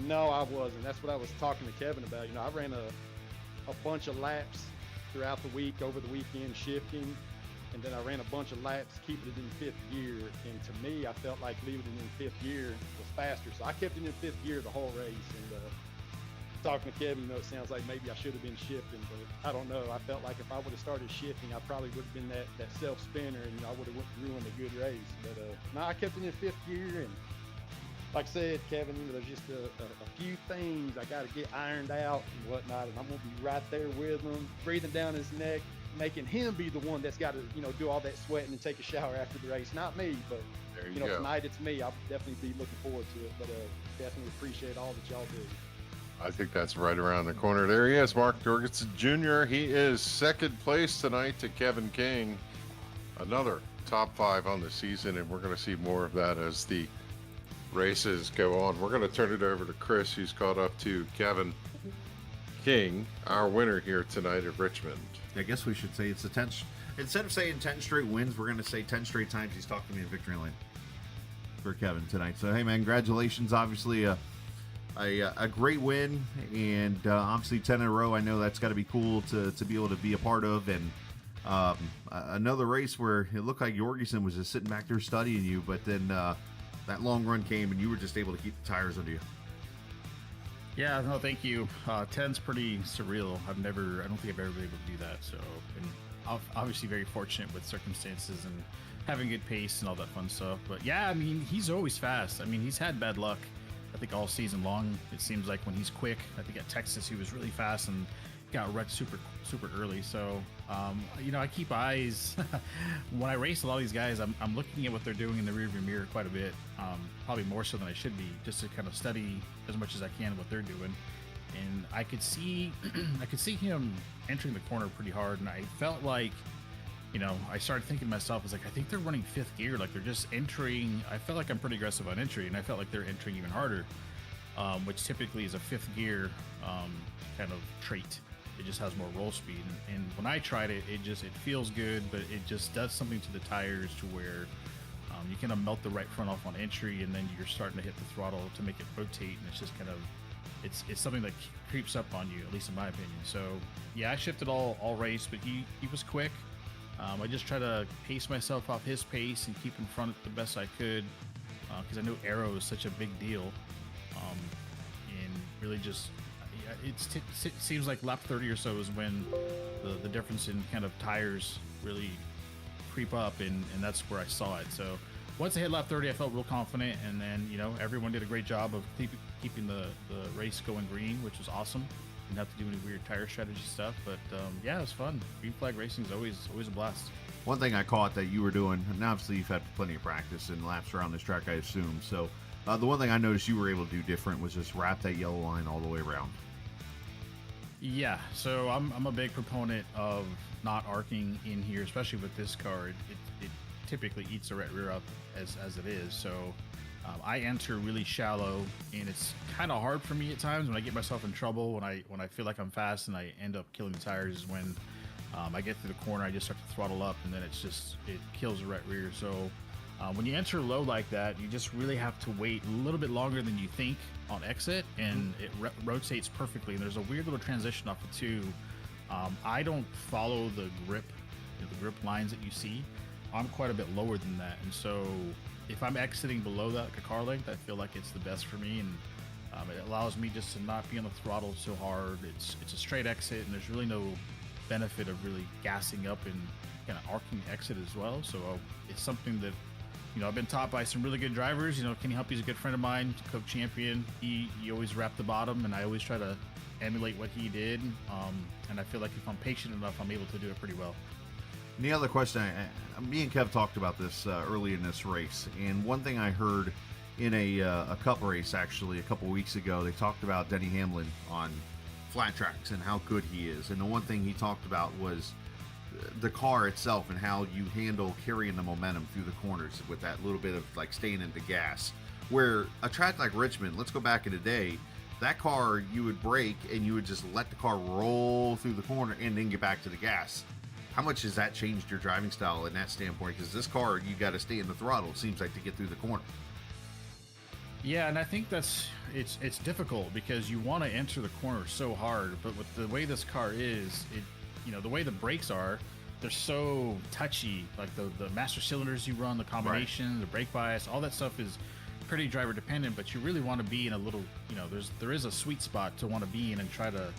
No, I wasn't. That's what I was talking to Kevin about. I ran a bunch of laps throughout the week, over the weekend, shifting. And then I ran a bunch of laps, keeping it in fifth gear. And to me, I felt like leaving it in fifth gear was faster. So I kept it in fifth gear the whole race. And talking to Kevin, it sounds like maybe I should have been shifting, but I don't know. I felt like if I would have started shifting, I probably would have been that self-spinner, and I would have ruined a good race. But no, I kept it in fifth gear. And like I said, Kevin, there's just a few things I got to get ironed out and whatnot. And I'm going to be right there with him, breathing down his neck, making him be the one that's got to, do all that sweating and take a shower after the race. Not me, but there you go. Tonight it's me. I'll definitely be looking forward to it, but definitely appreciate all that y'all do. I think that's right around the corner. There he is, Mark Jorgensen Jr. He is second place tonight to Kevin King. Another top 5 on the season, and we're going to see more of that as the races go on. We're going to turn it over to Chris, who's caught up to Kevin King, our winner here tonight at Richmond. I guess we should say it's a 10. Instead of saying 10 straight wins, we're going to say 10 straight times he's talking to me in victory lane. for Kevin tonight. So, hey, man, congratulations. Obviously, a great win, and obviously 10 in a row. I know that's got to be cool to be able to be a part of. And another race where it looked like Jorgensen was just sitting back there studying you, but then that long run came, and you were just able to keep the tires under you. Yeah, no, thank you. 10's pretty surreal. I don't think I've ever been able to do that. So, and obviously very fortunate with circumstances and having good pace and all that fun stuff. But yeah, I mean, he's always fast. I mean, he's had bad luck, I think, all season long. It seems like when he's quick, I think at Texas he was really fast and got wrecked super early. So, I keep eyes when I race a lot of these guys. I'm looking at what they're doing in the rearview mirror quite a bit, probably more so than I should be, just to kind of study as much as I can what they're doing. And I could see him entering the corner pretty hard, and I felt like, I started thinking to myself, I think they're running fifth gear, like they're just entering. I felt like I'm pretty aggressive on entry, and I felt like they're entering even harder, which typically is a fifth gear kind of trait. It just has more roll speed, and when I tried it, it feels good, but it just does something to the tires to where you kind of melt the right front off on entry, and then you're starting to hit the throttle to make it rotate, and it's just kind of it's something that creeps up on you, at least in my opinion. So yeah, I shifted all race, but he was quick. I just try to pace myself off his pace and keep in front the best I could, because I know aero is such a big deal, and really just. It seems like lap 30 or so is when the difference in kind of tires really creep up, and that's where I saw it. So once I hit lap 30, I felt real confident, and then everyone did a great job of keeping the race going green, which was awesome. Didn't have to do any weird tire strategy stuff, but yeah, it was fun. Green flag racing is always a blast. One thing I caught that you were doing, and obviously you've had plenty of practice and laps around this track, I assume. So the one thing I noticed you were able to do different was just wrap that yellow line all the way around. Yeah, so I'm a big proponent of not arcing in here, especially with this car. It typically eats the right rear up as it is. So I enter really shallow, and it's kind of hard for me at times when I get myself in trouble. When I feel like I'm fast and I end up killing the tires is when I get through the corner. I just start to throttle up, and then it kills the right rear. So when you enter low like that, you just really have to wait a little bit longer than you think on exit, and it rotates perfectly. And there's a weird little transition off of two. I don't follow the grip lines that you see. I'm quite a bit lower than that, and so if I'm exiting below that, like a car length, I feel like it's the best for me, and it allows me just to not be on the throttle so hard. It's a straight exit, and there's really no benefit of really gassing up and kind of arcing exit as well. So it's something that I've been taught by some really good drivers. Kenny Humpy's a good friend of mine, co-champion. He always wrapped the bottom, and I always try to emulate what he did. And I feel like if I'm patient enough, I'm able to do it pretty well. And the other question, me and Kev talked about this early in this race, and one thing I heard in a cup race actually a couple weeks ago, they talked about Denny Hamlin on flat tracks and how good he is. And the one thing he talked about was the car itself and how you handle carrying the momentum through the corners with that little bit of like staying into gas. Where a track like Richmond, let's go back in the day, that car you would brake and you would just let the car roll through the corner and then get back to the gas. How much has that changed your driving style in that standpoint? Because this car, you got to stay in the throttle, it seems like, to get through the corner. Yeah, and I think it's difficult because you want to enter the corner so hard, but with the way this car is, the way the brakes are, they're so touchy. Like the master cylinders you run, the combination, right, the brake bias, all that stuff is pretty driver dependent, but you really want to be in a little, there is a sweet spot to want to be in and try to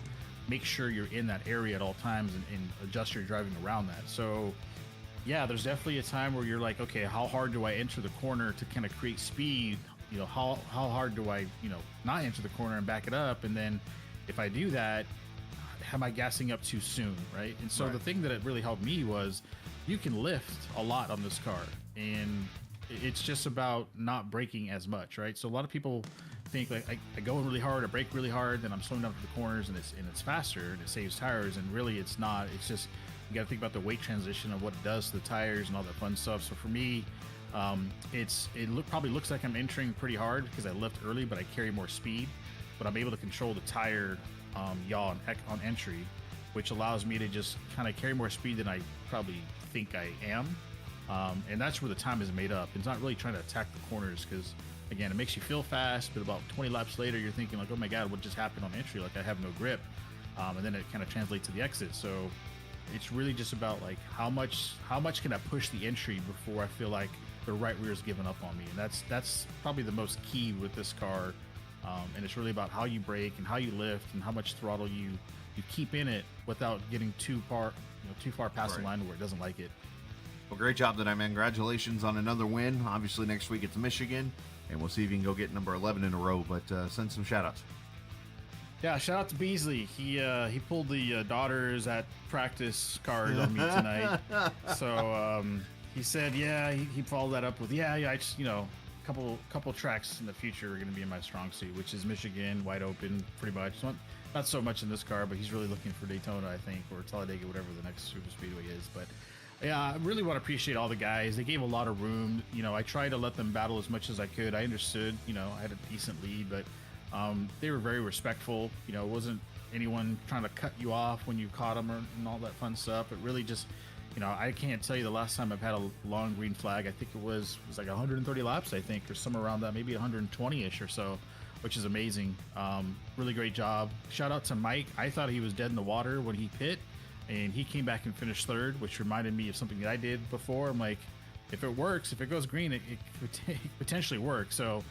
make sure you're in that area at all times and adjust your driving around that. So yeah, there's definitely a time where you're like, okay, how hard do I enter the corner to kind of create speed? How hard do I, not enter the corner and back it up? And then if I do that, am I gassing up too soon, right? And so right, the thing that it really helped me was you can lift a lot on this car, and it's just about not braking as much, right? So a lot of people think like I go in really hard, I brake really hard, then I'm slowing down to the corners, and it's faster and it saves tires, and really it's not. It's just you got to think about the weight transition of what it does to the tires and all that fun stuff. So for me, probably looks like I'm entering pretty hard because I lift early, but I carry more speed, but I'm able to control the tire yaw on entry, which allows me to just kind of carry more speed than I probably think I am. And that's where the time is made up. It's not really trying to attack the corners because, again, it makes you feel fast, but about 20 laps later, you're thinking like, oh my God, what just happened on entry? Like I have no grip. And then it kind of translates to the exit. So it's really just about like how much can I push the entry before I feel like the right rear is giving up on me. And that's probably the most key with this car. And it's really about how you brake and how you lift and how much throttle you keep in it without getting too far past the line where it doesn't like it. Well, great job tonight, man. Congratulations on another win. Obviously, next week it's Michigan, and we'll see if you can go get number 11 in a row, but send some shout-outs. Yeah, shout out to Beasley. He pulled the daughters at practice card on me tonight. So he said, yeah, he followed that up with, I just, couple tracks in the future are going to be in my strong suit, which is Michigan, wide open, pretty much. Not so much in this car, but he's really looking for Daytona, I think, or Talladega, whatever the next super speedway is. But yeah, I really want to appreciate all the guys. They gave a lot of room. I tried to let them battle as much as I could. I understood, I had a decent lead, but they were very respectful. It wasn't anyone trying to cut you off when you caught them and all that fun stuff. It really just, I can't tell you the last time I've had a long green flag. I think it was like 130 laps, I think, or somewhere around that, maybe 120-ish or so, which is amazing. Really great job. Shout out to Mike. I thought he was dead in the water when he pit, and he came back and finished third, which reminded me of something that I did before. I'm like, if it works, if it goes green, it could potentially work. So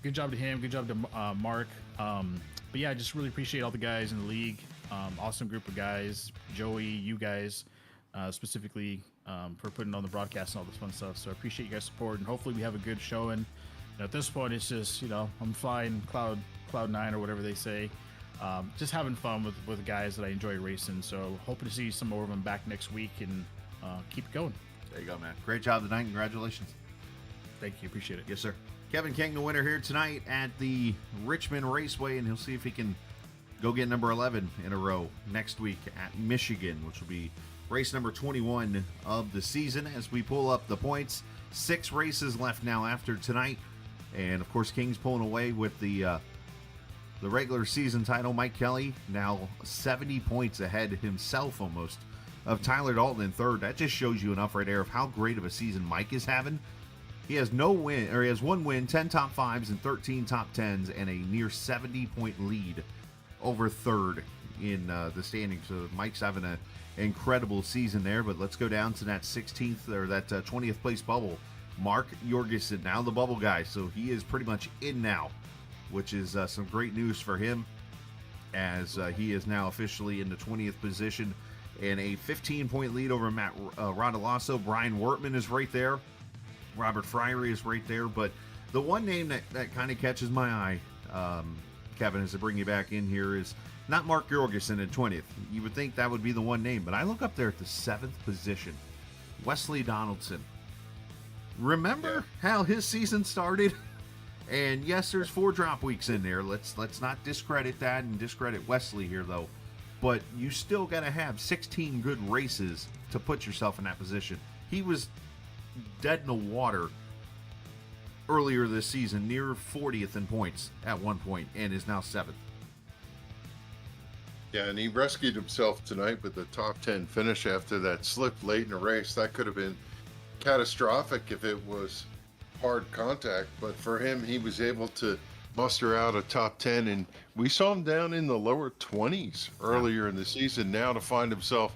good job to him. Good job to Mark. But yeah, I just really appreciate all the guys in the league. Awesome group of guys. Joey, you guys, specifically for putting on the broadcast and all this fun stuff. So I appreciate you guys' support, and hopefully we have a good showing. At this point, it's just, I'm flying cloud 9 or whatever they say. Just having fun with guys that I enjoy racing. So hoping to see some more of them back next week and keep it going. There you go, man. Great job tonight. Congratulations. Thank you. Appreciate it. Yes, sir. Kevin King, the winner here tonight at the Richmond Raceway, and he'll see if he can go get number 11 in a row next week at Michigan, which will be race number 21 of the season. As we pull up the points, 6 races left now after tonight. And, of course, King's pulling away with the regular season title. Mike Kelly now 70 points ahead himself almost of Tyler Dalton in third. That just shows you enough right there of how great of a season Mike is having. He has he has 1 win, 10 top 5s, and 13 top 10s, and a near 70-point lead over third in the standings. So Mike's having an incredible season there. But let's go down to that 16th or that 20th place bubble. Mark Jorgensen, now the bubble guy, so he is pretty much in now, which is some great news for him, as he is now officially in the 20th position and a 15-point lead over Matt Rodolasso. Brian Wortman is right there. Robert Fryery is right there. But the one name that kind of catches my eye, Kevin, as I bring you back in here, is not Mark Jorgensen in 20th. You would think that would be the one name, but I look up there at the 7th position. Wesley Donaldson. Remember how his season started? And yes, there's 4 drop weeks in there. Let's not discredit that and discredit Wesley here, though. But you still got to have 16 good races to put yourself in that position. He was dead in the water earlier this season, near 40th in points at one point, and is now 7th. Yeah, and he rescued himself tonight with the top 10 finish after that slip late in the race. That could have been catastrophic if it was hard contact, but for him, he was able to muster out a top 10, and we saw him down in the lower 20s earlier in the season. Now to find himself,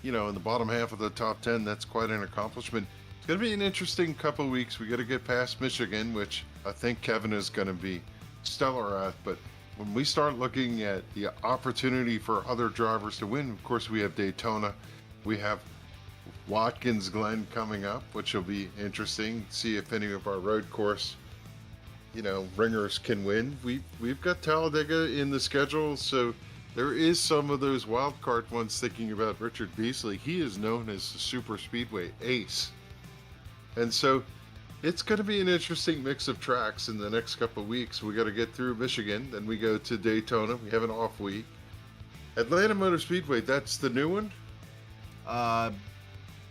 in the bottom half of the top 10, that's quite an accomplishment. It's going to be an interesting couple of weeks. We got to get past Michigan, which I think Kevin is going to be stellar at, but when we start looking at the opportunity for other drivers to win, of course, we have Daytona, we have Watkins Glen coming up, which will be interesting. See if any of our road course, ringers can win. We've got Talladega in the schedule, so there is some of those wild card ones. Thinking about Richard Beasley, he is known as the super speedway ace, and so it's going to be an interesting mix of tracks in the next couple of weeks. We got to get through Michigan, then we go to Daytona. We have an off week. Atlanta Motor Speedway, that's the new one.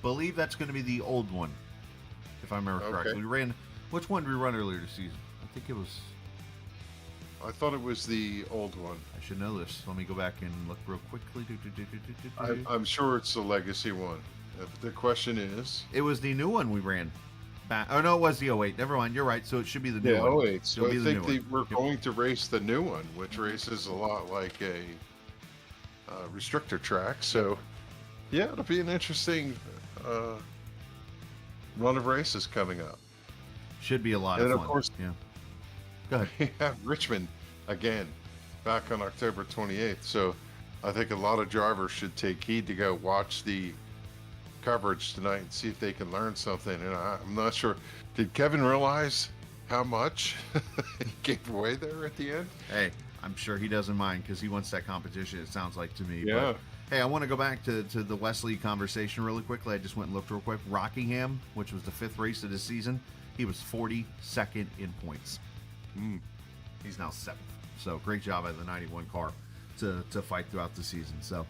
Believe that's going to be the old one, if I remember correctly. We ran, which one did we run earlier this season? I think it was. I thought it was the old one. I should know this. Let me go back and look real quickly. I'm sure it's the legacy one. The question is? It was the new one we ran. Oh, no, it was the 08. Never mind. You're right. So it should be the new one. 08. So I think we're going to race the new one, which races a lot like a restrictor track. So, yeah, it'll be an interesting run of races coming up. Should be a lot of fun. And, of course, yeah. Go ahead. We have Richmond again back on October 28th. So I think a lot of drivers should take heed to go watch the coverage tonight and see if they can learn something. And I'm not sure, did Kevin realize how much he gave away there at the end? Hey, I'm sure he doesn't mind because he wants that competition, it sounds like to me. Yeah. But, hey, I want to go back to the Wesley conversation really quickly. I just went and looked real quick. Rockingham, which was the 5th race of the season, he was 42nd in points. He's now 7th. So great job by the 91 car to fight throughout the season. So,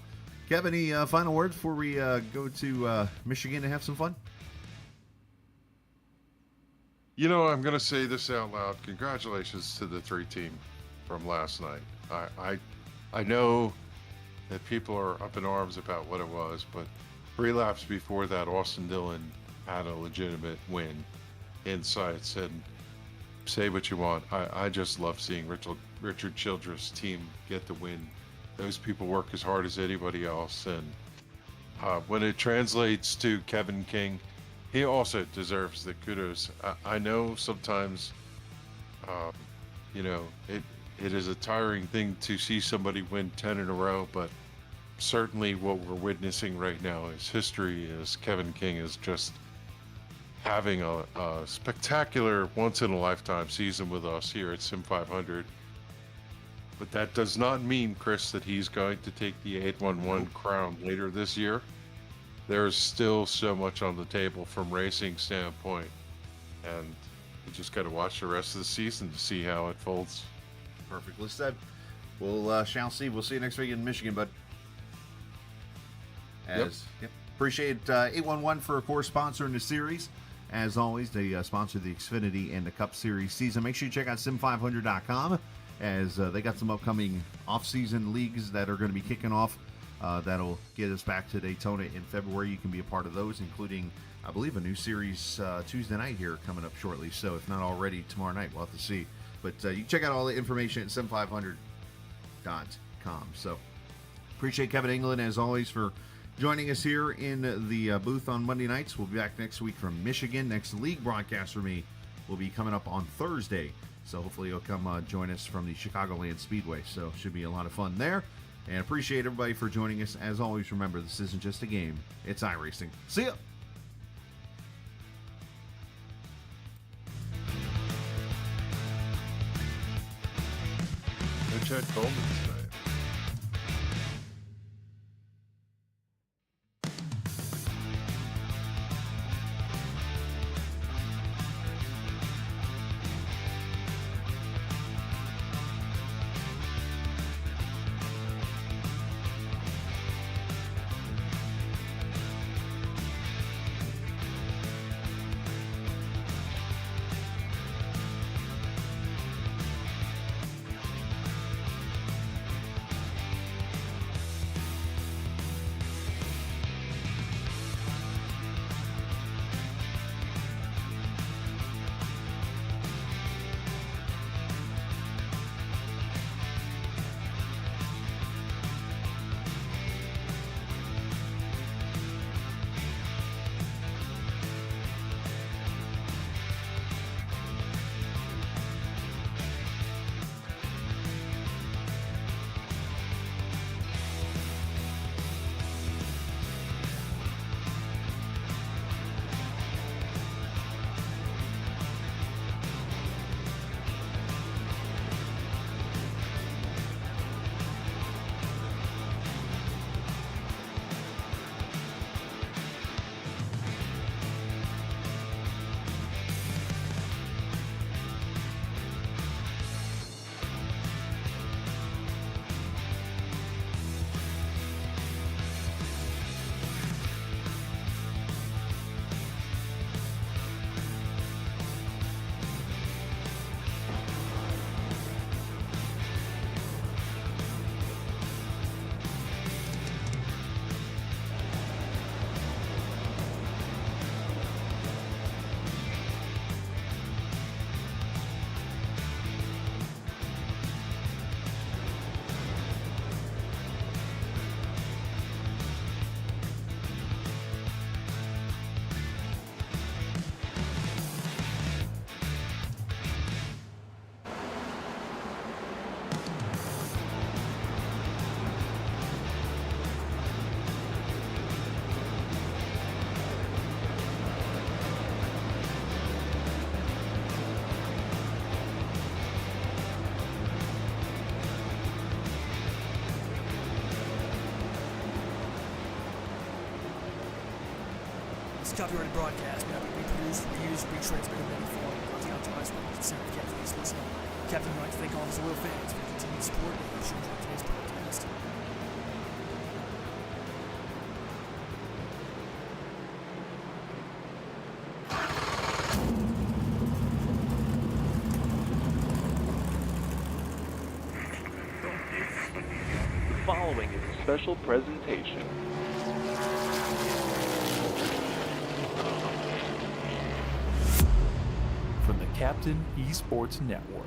Kevin, any final words before we go to Michigan and have some fun? You know, I'm going to say this out loud. Congratulations to the 3 team from last night. I know that people are up in arms about what it was, but 3 laps before that, Austin Dillon had a legitimate win in sights. And say what you want, I just love seeing Richard Childress' team get the win. Those people work as hard as anybody else, and when it translates to Kevin King, he also deserves the kudos. I know sometimes, you know, it is a tiring thing to see somebody win 10 in a row, but certainly what we're witnessing right now is history. As Kevin King is just having a spectacular once-in-a-lifetime season with us here at Sim500. But that does not mean, Chris, that he's going to take the 811 crown later this year. There's still so much on the table from racing standpoint, and you just got to watch the rest of the season to see how it folds. Perfectly said. We'll shall see. We'll see you next week in Michigan, bud. Appreciate 811 for, of course, sponsoring the series. As always, they sponsor the Xfinity and the Cup Series season. Make sure you check out sim500.com. as they got some upcoming off-season leagues that are going to be kicking off. That'll get us back to Daytona in February. You can be a part of those, including, I believe, a new series Tuesday night here coming up shortly. So if not already, tomorrow night, we'll have to see. But you can check out all the information at sim500.com. So appreciate Kevin England, as always, for joining us here in the booth on Monday nights. We'll be back next week from Michigan. Next league broadcast for me will be coming up on Thursday. So hopefully you'll come join us from the Chicagoland Speedway. So should be a lot of fun there. And appreciate everybody for joining us. As always, remember, this isn't just a game. It's iRacing. See ya! No Chad Coleman tonight. is copyrighted broadcast, may not be reproduced, reused, retransmitted in any form, without the authorized consent of Captain East. Captain would like to thank all of his loyal fans for their continued support and I'm sure you enjoyed today's podcast. The following is a special presentation. From the Captain Esports Network.